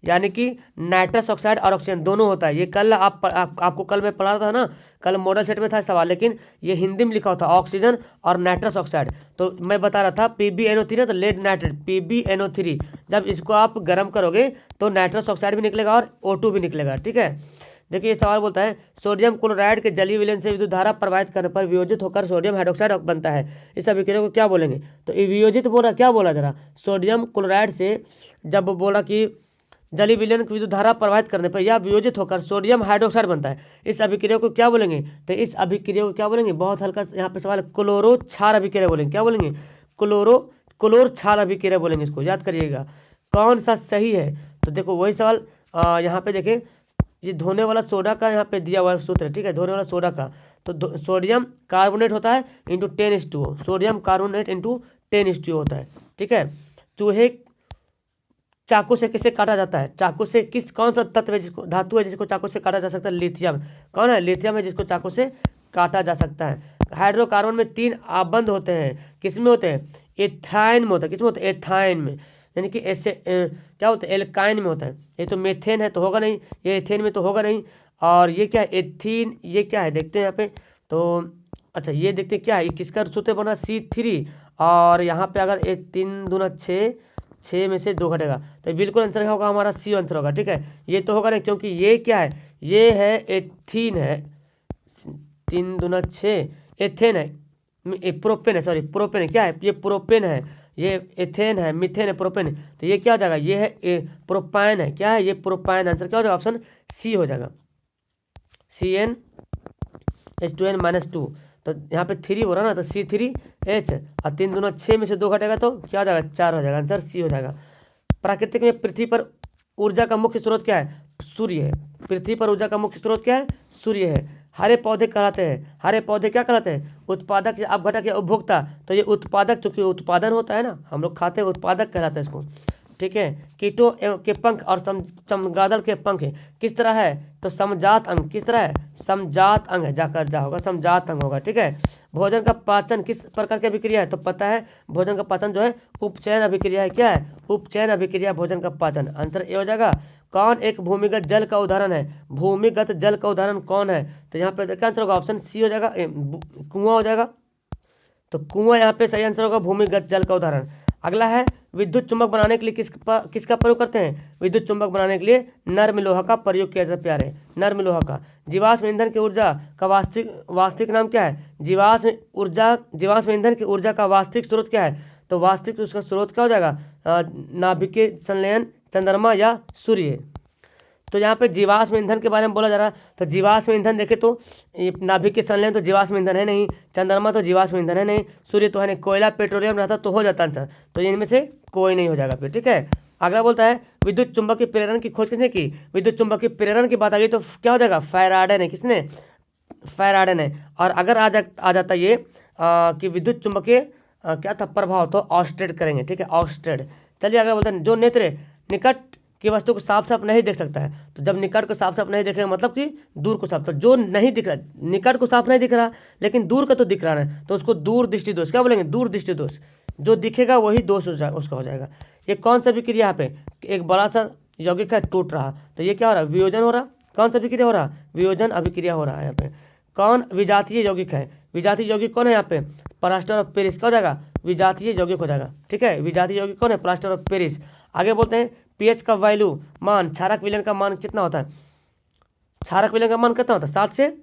यानी कि नाइट्रस ऑक्साइड और ऑक्सीजन दोनों होता है। ये कल आपको कल मैं पढ़ा था ना, कल मॉडल सेट में था सवाल, लेकिन ये हिंदी में लिखा होता ऑक्सीजन और नाइट्रस ऑक्साइड। तो मैं बता रहा था PbNO3 तो लेड नाइट्रेट PbNO3, जब इसको आप गर्म करोगे तो नाइट्रस ऑक्साइड भी निकलेगा और O2 भी निकलेगा, ठीक है। देखिए ये सवाल बोलता है सोडियम क्लोराइड के जलीय विलयन से विद्युत धारा प्रवाहित करने पर वियोजित होकर सोडियम हाइड्रोक्साइड बनता है, इस अभिक्रिया को क्या बोलेंगे। तो ये वियोजित बोला, क्या बोला जरा, सोडियम क्लोराइड से जब बोला कि जलीय विलयन की विद्युत धारा प्रवाहित करने पर या वियोजित होकर सोडियम हाइड्रोक्साइड बनता है, इस अभिक्रिया को क्या बोलेंगे। तो इस अभिक्रिया को क्या बोलेंगे, बहुत हल्का यहाँ पे सवाल, क्लोरो क्षार अभिक्रिया बोलेंगे, क्या बोलेंगे, क्लोर क्षार अभिक्रिया बोलेंगे, इसको याद करिएगा। कौन सा सही है, तो देखो वही सवाल यहाँ पे देखें, ये धोने वाला सोडा का यहाँ पे दिया हुआ सूत्र है, ठीक है, धोने वाला सोडा का, तो सोडियम कार्बोनेट होता है इंटू 10:2, सोडियम कार्बोनेट इंटू 10:2 होता है, ठीक है। चूहे चाकू से किसे काटा जाता है, चाकू से कौन सा तत्व है जिसको, धातु है जिसको चाकू से काटा जा सकता है, लिथियम। कौन है, लिथियम है जिसको चाकू से काटा जा सकता है। हाइड्रोकार्बन में 3 आबंध होते हैं, किसमें होते हैं, एथाइन में होता है, किसमें होता है, एथाइन में, यानी कि ऐसे क्या होता है, एल्काइन में होता है। ये तो मेथेन है तो होगा नहीं, ये एथेन में तो होगा नहीं, और ये क्या है, एथीन, ये क्या है देखते हैं यहाँ पे, तो अच्छा ये देखते हैं क्या है, ये किसका सूत्र बना, C3, और यहाँ पे अगर 3 दूना 6 में से 2 घटेगा, तो बिल्कुल आंसर होगा हमारा सी आंसर होगा, ठीक है। ये तो होगा नहीं क्योंकि ये क्या है, ये है एथीन है, 3 दूना 6 एथेन है, प्रोपेन है, सॉरी प्रोपेन है, क्या है, ये प्रोपेन है, ये एथेन है, मिथेन है, प्रोपेन है, तो ये क्या हो जाएगा, ये है प्रोपाइन है, क्या है, ये प्रोपाइन। आंसर क्या हो जाएगा, ऑप्शन सी हो जाएगा, CnH2n-2, तो यहाँ पे 3 हो रहा ना, तो C3H, और 3 दूना 6 में से 2 घटेगा तो क्या हो जाएगा, 4 हो जाएगा, आंसर सी हो जाएगा। प्राकृतिक में पृथ्वी पर ऊर्जा का मुख्य स्रोत क्या है, सूर्य है। पृथ्वी पर ऊर्जा का मुख्य स्रोत क्या है, सूर्य है। हरे पौधे कहलाते हैं, हरे पौधे क्या कहलाते हैं, उत्पादक या अपघटक या उपभोक्ता, तो ये उत्पादक, चूंकि उत्पादन होता है ना, हम लोग खाते हैं, उत्पादक कहलाता है इसको, ठीक है। कीटों के पंख और चमगादड़ के पंख किस तरह है, तो समजात अंग, किस तरह है, समजात अंग है, जाकर जा होगा, समजात अंग होगा, ठीक है। भोजन का पाचन किस प्रकार की अभिक्रिया है, तो पता है भोजन का पाचन जो है उपचयन अभिक्रिया है, क्या है, उपचयन अभिक्रिया भोजन का पाचन, आंसर ए हो जाएगा। कौन एक भूमिगत जल का उदाहरण है, भूमिगत जल का उदाहरण कौन है, तो यहाँ पे क्या आंसर होगा, ऑप्शन सी हो जाएगा, कुआं हो जाएगा, तो कुआं यहाँ पे सही आंसर होगा, भूमिगत जल का उदाहरण। अगला है विद्युत चुंबक बनाने के लिए किसका प्रयोग करते हैं, विद्युत चुंबक बनाने के लिए नर्म लोहा का प्रयोग किया जाता है, प्यारे, नर्म लोहा का। जीवाश्म ईंधन की ऊर्जा का वास्तविक नाम क्या है? जीवाश्म ईंधन की ऊर्जा का वास्तविक स्रोत क्या है? तो वास्तविक उसका स्रोत क्या हो जाएगा? नाभिकीय संलयन, चंद्रमा या सूर्य। तो यहाँ पे जीवाश्म ईंधन के बारे में बोला जा रहा है। तो जीवाश्म ईंधन देखे तो ये नाभिकीय संलयन तो जीवाश्म ईंधन है नहीं, चंद्रमा तो जीवाश्म ईंधन है नहीं, सूर्य तो है नहीं, कोयला पेट्रोलियम रहता तो हो जाता आंसर। तो इनमें से कोई नहीं हो जाएगा फिर, ठीक है। अगला बोलता है विद्युत चुंबकीय प्रेरण की खोज किसने की? विद्युत चुंबकीय प्रेरण की बात आ गई तो क्या हो जाएगा? फैराडे ने। किसने? फैराडे ने। और अगर आ जाता ये कि विद्युत चुंबकीय क्या था प्रभाव, तो ऑस्टेड करेंगे, ठीक है, ऑस्टेड। चलिए अगला बोलते हैं जो नेत्र निकट की वस्तु को साफ साफ नहीं देख सकता है। तो जब निकट को साफ साफ नहीं देखेगा मतलब कि दूर को साफ, तो जो नहीं दिख रहा, निकट को साफ नहीं दिख रहा लेकिन दूर का तो दिख रहा है, तो उसको दूर दृष्टि दोष क्या बोलेंगे? दूर दृष्टि दोष। जो दिखेगा वही दोष उसका हो जाएगा। ये कौन सा विक्रिया यहाँ पे? एक बड़ा सा यौगिक है टूट रहा, तो ये क्या हो रहा है? वियोजन हो रहा। कौन सा विक्रिया हो रहा? वियोजन अभिक्रिया हो रहा है यहाँ पे। कौन विजातीय यौगिक है? विजातीय यौगिक कौन है यहाँ पे? Plaster of Paris. क्या हो जाएगा? विजातीय यौगिक हो जाएगा, ठीक है। विजातीय यौगिक कौन है? Plaster of Paris. आगे बोलते हैं पीएच का वैल्यू मान, क्षारक विलयन का मान कितना होता है? क्षारक विलयन का मान कितना होता है? 7 से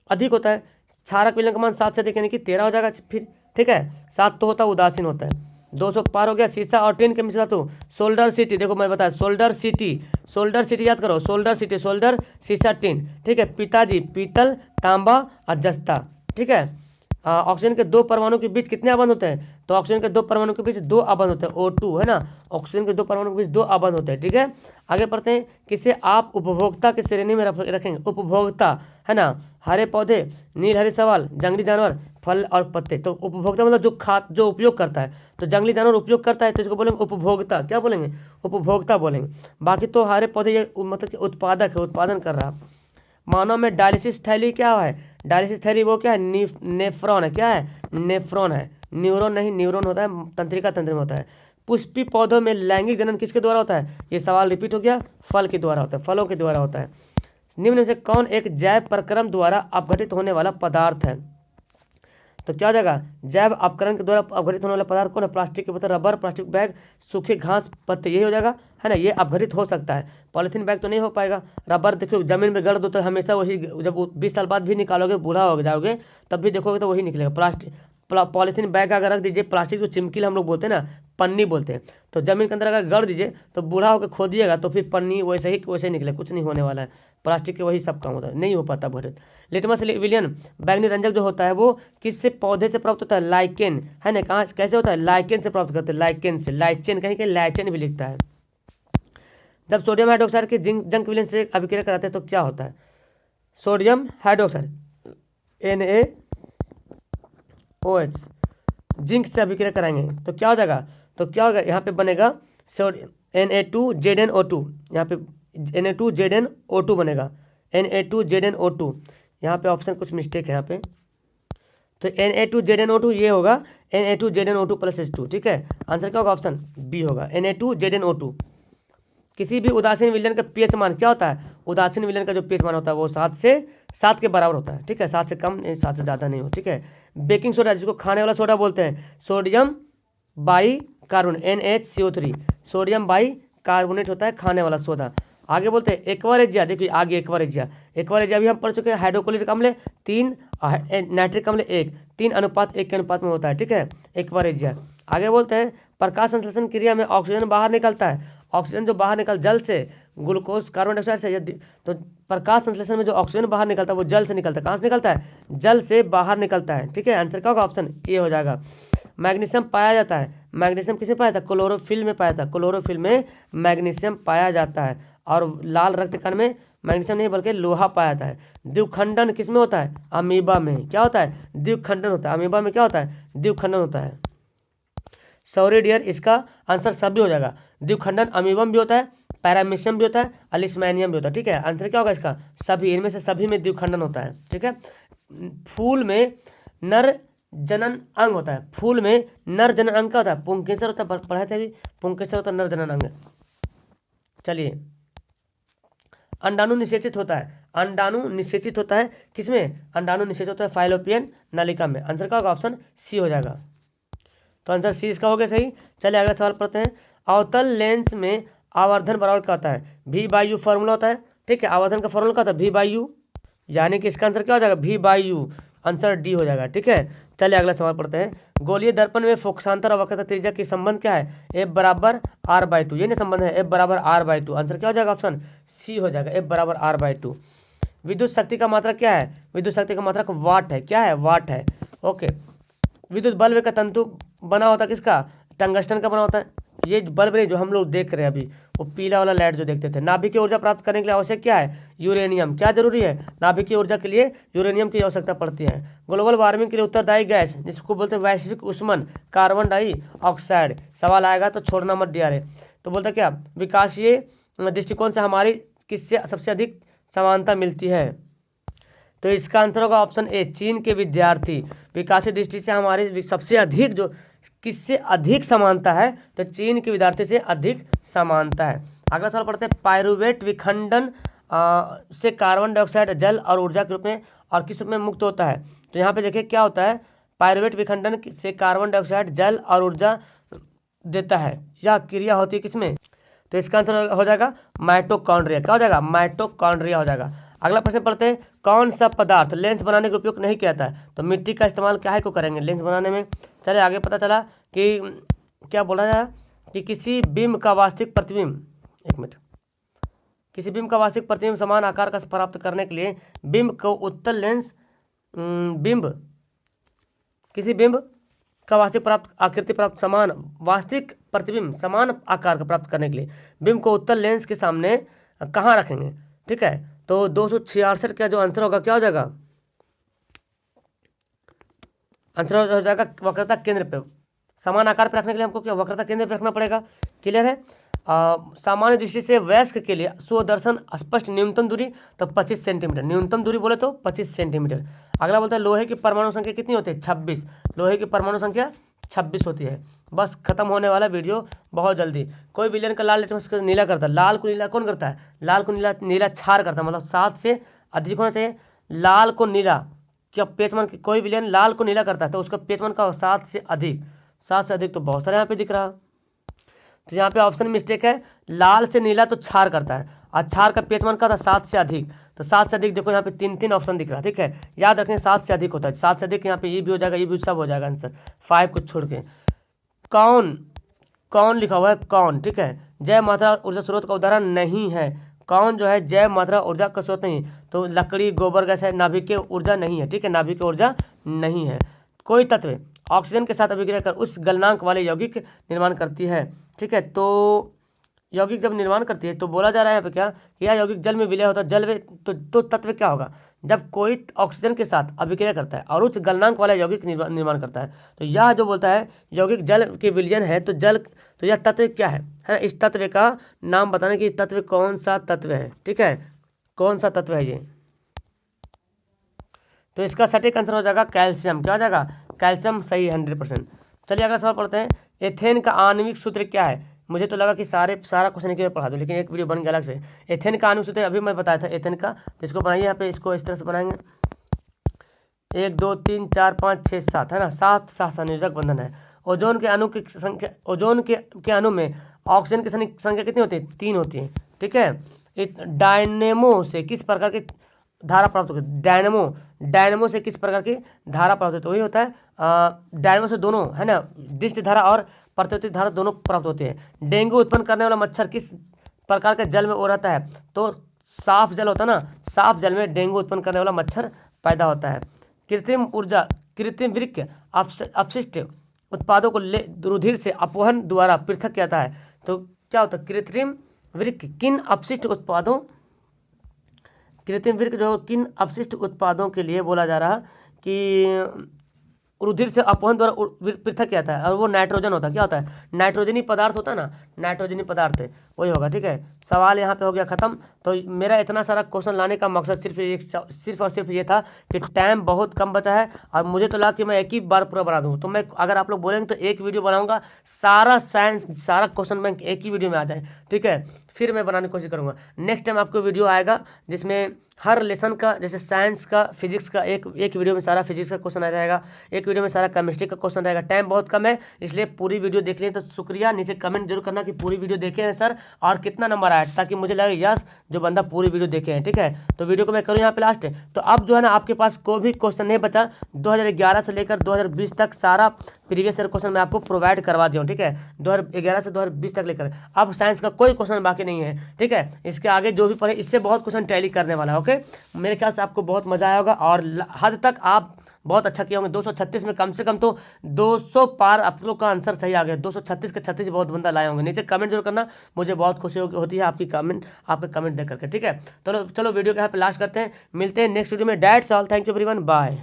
अधिक होता है। क्षारक विलयन का मान 7 से अधिक यानी कि 13 हो जाएगा फिर, ठीक है। 7 तो होता है उदासीन होता है। 200 पार हो गया। सीसा और टिन के मिश्रण धातु सोल्डर सिटी, देखो मैं बताया सोल्डर सिटी याद करो, सोल्डर सिटी, सोल्डर सीसा टिन, ठीक है। पिताजी पीतल तांबा और जस्ता, ठीक है। ऑक्सीजन के 2 परमाणु के बीच कितने आबंध होते हैं? तो ऑक्सीजन के 2 परमाणु के बीच 2 आबंध होते हैं, O2 है ना। ऑक्सीजन के 2 परमाणु के बीच 2 आबंध होते हैं, ठीक है। आगे पढ़ते हैं किसे आप उपभोक्ता की श्रेणी में रखेंगे? उपभोक्ता है ना, हरे पौधे, नील हरे सवाल, जंगली जानवर, फल और पत्ते। तो उपभोक्ता मतलब जो उपयोग करता है, तो जंगली जानवर उपयोग करता है तो इसको बोलेंगे उपभोक्ता। क्या बोलेंगे? उपभोक्ता बोलेंगे। बाकी तो हरे पौधे ये मतलब कि उत्पादक है, उत्पादन कर रहा। मानव में डायलिसिस थैली क्या है? डायलिसिस थैली वो क्या है? नेफ्रॉन है। क्या है? नेफ्रॉन है, न्यूरॉन नहीं, न्यूरॉन होता है, तंत्रिका तंत्र में होता है। पुष्पी पौधों में लैंगिक जनन किसके द्वारा होता है? ये सवाल रिपीट हो गया, फल के द्वारा होता है, फलों के द्वारा होता है। निम्न में से कौन एक जैव प्रक्रम द्वारा अपघटित होने वाला पदार्थ है? तो क्या हो जाएगा? जैव अपकरण के द्वारा अपघटित होने वाला पदार्थ कौन है? प्लास्टिक के बोतल, रबर, प्लास्टिक बैग, सूखे घास पत्ते, यही हो जाएगा, है ना। ये अपघटित हो सकता है, पॉलीथीन बैग तो नहीं हो पाएगा। रबर देखो जमीन में गड़ दो तो हमेशा वही, जब 20 साल बाद भी निकालोगे, बूढ़ा हो जाओगे तब भी देखोगे तो वही निकलेगा। पॉलीथीन बैग अगर रख दीजिए, प्लास्टिक जो चिमकी हम लोग बोलते हैं ना, पन्नी बोलते हैं, तो जमीन के अंदर अगर गड़ दीजिए तो बूढ़ा होकर खोदिएगा तो फिर पन्नी वैसे ही निकले, कुछ नहीं होने वाला है। प्लास्टिक के वही सब काम होता है, नहीं हो पाता अपघटित। लिटमस विलियन बैंगनी रंजक जो होता है वो किससे पौधे से प्राप्त होता है? लाइकेन, है ना। कहाँ कैसे होता है? लाइकेन से प्राप्त करते हैं, लाइकेन से। लाइचेन कहीं कहीं लाइचेन भी लिखता है। जब सोडियम हाइड्रोक्साइड के जंक विलयन से अभिक्रिया कराते हैं तो क्या होता है? सोडियम हाइड्रोक्साइड NaOH जिंक से अभिक्रिया कराएंगे तो क्या हो जाएगा? तो क्या होगा? यहाँ पे बनेगा Na2ZnO2, यहाँ पे Na2ZnO2 बनेगा, Na2ZnO2। यहाँ पे ऑप्शन कुछ मिस्टेक है यहाँ पे, तो Na2ZnO2 ये होगा Na2ZnO2 + H2, ठीक है। आंसर क्या होगा? ऑप्शन बी होगा, Na2ZnO2। किसी भी उदासीन विलयन का पीएच मान क्या होता है? उदासीन विलयन का जो पीएच मान होता है वो 7 के बराबर होता है, ठीक है। 7 से कम, 7 से ज़्यादा नहीं हो, ठीक है। बेकिंग सोडा जिसको खाने वाला सोडा बोलते हैं, sodium by carbonate NaCO3, sodium by carbonate होता है खाने वाला सोडा। आगे बोलते हैं एक्वारेजिया, देखिए आगे एक्वारेजिया भी हम पढ़ चुके हैं। हाइड्रोक्लोरिक अम्ल 3, नाइट्रिक अम्ल 1, 3:1 के अनुपात में होता है, ठीक है, एक्वारेजिया। आगे बोलते हैं प्रकाश संश्लेषण क्रिया में ऑक्सीजन बाहर निकलता है। ऑक्सीजन जो बाहर निकल जल से, ग्लूकोज, कार्बन डाइऑक्साइड से, यदि तो प्रकाश संश्लेषण में जो ऑक्सीजन बाहर निकलता है वो जल से निकलता है। कहाँ से निकलता है? जल से बाहर निकलता है, ठीक है। आंसर क्या होगा? ऑप्शन ए हो जाएगा। मैग्नीशियम पाया जाता है, मैग्नीशियम किसमें पाया जाता है? क्लोरोफिल में पाया जाता है, क्लोरोफिल में मैग्नीशियम पाया जाता है। और लाल रक्त कण में मैग्नीशियम नहीं बल्कि लोहा पाया जाता है। द्विखंडन किसमें होता है? अमीबा में। क्या होता है? द्विखंडन होता है। अमीबा में क्या होता है? द्विखंडन होता है। सॉरी डियर, इसका आंसर सब भी हो जाएगा। द्विखंडन अमीबम भी होता है, पैरामीशियम भी होता है, अलिस्मैनियम भी होता है, ठीक है। आंसर क्या होगा इसका? सभी, इनमें से सभी में द्विखंडन होता है, ठीक है। फूल में नर जनन अंग होता है, फूल में नर जनन अंग क्या होता है? पुंकेसर होता है, पढ़ाए थे अभी, पुंकेसर होता है नर जनन अंग। चलिए, अंडाणु निषेचित होता है, अंडाणु निषेचित होता है किसमें? अंडाणु निषेचित होता है फाइलोपियन नलिका में। आंसर क्या होगा? ऑप्शन सी हो जाएगा। तो आंसर सी इसका हो गया सही। चलिए अगला सवाल पढ़ते हैं। अवतल लेंस में आवर्धन बराबर क्या होता है? V/U फॉर्मूला होता है, ठीक है। आवर्धन का फॉर्मूला क्या होता है? V/U यानी कि इसका आंसर क्या हो जाएगा, V/U, आंसर डी हो जाएगा। ठीक है, चलिए अगला सवाल पढ़ते हैं। गोलीय दर्पण में फोकसांतर और वक्रता त्रिज्या की संबंध क्या है, F = R/2, ये नहीं संबंध है, F = R/2, आंसर क्या हो जाएगा, ऑप्शन सी हो जाएगा, F = R/2। विद्युत शक्ति का मात्रक क्या है, विद्युत शक्ति का मात्रक वाट है, क्या है, वाट है। ओके, विद्युत बल्ब का तंतु बना होता है किसका, टंगस्टन का बना होता है। ये बल्ब नहीं जो हम लोग देख रहे हैं अभी, वो पीला वाला लाइट जो देखते थे। नाभिकीय ऊर्जा प्राप्त करने के लिए आवश्यक क्या है, यूरेनियम, क्या जरूरी है, नाभिकीय ऊर्जा के लिए यूरेनियम की आवश्यकता पड़ती है। ग्लोबल वार्मिंग के लिए उत्तरदायी गैस जिसको बोलते हैं वैश्विक ऊष्मन, कार्बन डाइऑक्साइड। सवाल आएगा तो छोड़ना मत DRA। तो बोलते क्या, विकासीय दृष्टिकोण से हमारी किससे सबसे अधिक समानता मिलती है, तो इसका आंसर होगा ऑप्शन ए, चीन के विद्यार्थी। विकासीय दृष्टि से हमारी सबसे अधिक जो किससे अधिक समानता है, तो चीन के विद्यार्थी से अधिक समानता है। अगला सवाल पढ़ते हैं। पायरुवेट विखंडन से कार्बन डाइऑक्साइड जल और ऊर्जा के रूप में और किस रूप में मुक्त होता है, तो यहाँ पे देखिए क्या होता है, पायरुवेट विखंडन से कार्बन डाइऑक्साइड जल और ऊर्जा देता है, यह क्रिया होती है किसमें, तो इसका आंसर हो जाएगा माइटोकॉन्ड्रिया, क्या हो जाएगा, माइटोकॉन्ड्रिया हो जाएगा। अगला प्रश्न पढ़ते हैं। कौन सा पदार्थ लेंस बनाने के उपयोग नहीं किया जाता है, तो मिट्टी का इस्तेमाल क्या है को करेंगे लेंस बनाने में। चलिए आगे पता चला कि क्या बोला जाए कि किसी बिंब का वास्तविक प्रतिबिंब, एक मिनट, किसी बिंब का वास्तविक प्रतिबिंब समान आकार का प्राप्त करने के लिए बिंब को उत्तल लेंस किसी बिंब का वास्तविक आकृति प्राप्त समान वास्तविक प्रतिबिंब समान आकार का प्राप्त करने के लिए बिंब को उत्तल लेंस के सामने कहाँ रखेंगे। ठीक है, तो 266 का जो आंसर होगा क्या हो जाएगा, आंसर हो जाएगा वक्रता केंद्र पे। समान आकार पर रखने के लिए हमको क्या वक्रता केंद्र पे रखना पड़ेगा। क्लियर है। सामान्य दृष्टि से वयस्क के लिए स्वदर्शन स्पष्ट न्यूनतम दूरी तो 25 सेंटीमीटर, न्यूनतम दूरी बोले तो 25 सेंटीमीटर। अगला बोलता है लोहे की परमाणु संख्या कितनी होती है, 26। लोहे की परमाणु संख्या 26 होती है। बस खत्म होने वाला वीडियो बहुत जल्दी। कोई विलेन का लाल लिटमस का नीला करता है, लाल को नीला कौन करता है, लाल को नीला क्षार करता है, मतलब 7 से अधिक होना चाहिए। लाल को नीला क्या पेचमान, कोई विलेन लाल को नीला करता है तो उसका पेचमान का 7 से अधिक, 7 से अधिक तो बहुत सारे यहाँ पे दिख रहा, तो यहाँ पे ऑप्शन मिस्टेक है। लाल से नीला तो क्षार करता है और क्षार का पेचमान का था 7 से अधिक, तो 7 से अधिक देखो यहाँ पे 3 ऑप्शन दिख रहा है। ठीक है, याद रखें 7 से अधिक होता है, 7 से अधिक यहाँ पे ये भी हो जाएगा, ये भी सब हो जाएगा आंसर 5 को छोड़ के। कौन लिखा हुआ है, कौन, ठीक है, जैव मात्रा ऊर्जा स्रोत का उदाहरण नहीं है। कौन जो है जैव मात्रा ऊर्जा का स्रोत नहीं, तो लकड़ी गोबर गैस है, नाभिकीय ऊर्जा नहीं है। ठीक है, नाभिकीय ऊर्जा नहीं है। कोई तत्व ऑक्सीजन के साथ अभिक्रिया कर उस गलनांक वाले यौगिक निर्माण करती है। ठीक है, तो यौगिक जब निर्माण करती है तो बोला जा रहा है यहाँ पे क्या कि यह यौगिक जल में विलय होता है, जल में तो तत्व क्या होगा, जब कोई ऑक्सीजन के साथ अभिक्रिया करता है और उच्च गलनांक वाला यौगिक निर्माण करता है, तो यह जो बोलता है यौगिक जल के विलयन है, तो जल तो यह तत्व क्या है ना, इस तत्व का नाम बताना कि तत्व कौन सा तत्व है। ठीक है, कौन सा तत्व है ये, तो इसका सटीक आंसर हो जाएगा कैल्शियम, क्या हो जाएगा, कैल्शियम सही 100%। चलिए अगला सवाल पढ़ते हैं। एथेन का आणविक सूत्र क्या है। मुझे तो लगा कि सारा क्वेश्चन एक पढ़ा दूँ, लेकिन एक वीडियो बन गया अलग से। एथेन का आणविक सूत्र अभी मैं बताया था एथेन का, तो इसको बनाइए यहाँ पे, इसको इस तरह से बनाएंगे 1 2 3 4 5 6 7 है ना, 7 संयोजक बंधन है। ओजोन के अणु की संख्या, ओजोन के अणु में ऑक्सीजन की संख्या कितनी होती है, 3 होती है। ठीक है, डायनेमो से किस प्रकार की धारा प्राप्त होती है, डायनेमो से किस प्रकार की धारा प्राप्त होती है, वही होता है डायनेमो से दोनों है ना, दिष्ट धारा और प्रत्युत धारा दोनों प्राप्त होती है। डेंगू उत्पन्न करने वाला मच्छर किस प्रकार के जल में वो रहता है, तो साफ जल होता है ना, साफ जल में डेंगू उत्पन्न करने वाला मच्छर पैदा होता है। कृत्रिम वृक्क अपशिष्ट उत्पादों को रुधिर से अपवहन द्वारा पृथक किया जाता है, तो क्या होता है कृत्रिम वृक्क किन अपशिष्ट उत्पादों के लिए बोला जा रहा कि रुधिर से अपवहन द्वारा पृथक किया जाता है, और वो नाइट्रोजन होता है, क्या होता है नाइट्रोजनी पदार्थ होता है ना, नाइट्रोजनी पदार्थ वही होगा। ठीक है, सवाल यहाँ पे हो गया खत्म। तो मेरा इतना सारा क्वेश्चन लाने का मकसद सिर्फ और सिर्फ ये था कि टाइम बहुत कम बचा है, और मुझे तो लगा कि मैं एक ही बार पूरा बना दूँ, तो मैं अगर आप लोग बोलेंगे तो एक वीडियो बनाऊँगा, सारा साइंस सारा क्वेश्चन बैंक एक ही वीडियो में आ जाए। ठीक है, फिर मैं बनाने की कोशिश करूँगा। नेक्स्ट टाइम आपको वीडियो आएगा जिसमें हर लेसन का, जैसे साइंस का, फिजिक्स का, एक वीडियो में सारा फिजिक्स का क्वेश्चन आ जाएगा, एक वीडियो में सारा केमिस्ट्री का क्वेश्चन रहेगा। टाइम बहुत कम है, इसलिए पूरी वीडियो देख लें तो शुक्रिया। नीचे कमेंट जरूर करना कि पूरी वीडियो देखे हैं सर और कितना नंबर आया, ताकि मुझे लगे यस जो बंदा पूरी वीडियो देखे हैं। ठीक है, तो वीडियो को मैं करूँ यहाँ पे लास्ट। तो अब जो है ना आपके पास कोई भी क्वेश्चन नहीं बचा, 2011 से लेकर 2020 तक सारा प्रीवियस ईयर क्वेश्चन मैं आपको प्रोवाइड करवा दिया हूँ। ठीक है, 2011 से 2020 तक लेकर अब साइंस का कोई क्वेश्चन बाकी नहीं है। ठीक है, इसके आगे जो भी पढ़े इससे बहुत क्वेश्चन टैली करने वाला है। ओके, मेरे ख्याल से आपको बहुत मजा आया होगा और हद तक आप बहुत अच्छा किए होंगे। 236 में कम से कम तो 200 पार आप लोग का आंसर सही आ गया। 236 के 36 बहुत बंदा लाए होंगे। नीचे कमेंट जरूर करना, मुझे बहुत खुशी होती है आपकी कमेंट, आपके कमेंट देख करके। ठीक है, चलो वीडियो को यहाँ पे लास्ट करते हैं, मिलते हैं नेक्स्ट वीडियो में। That's all, thank you everyone, bye.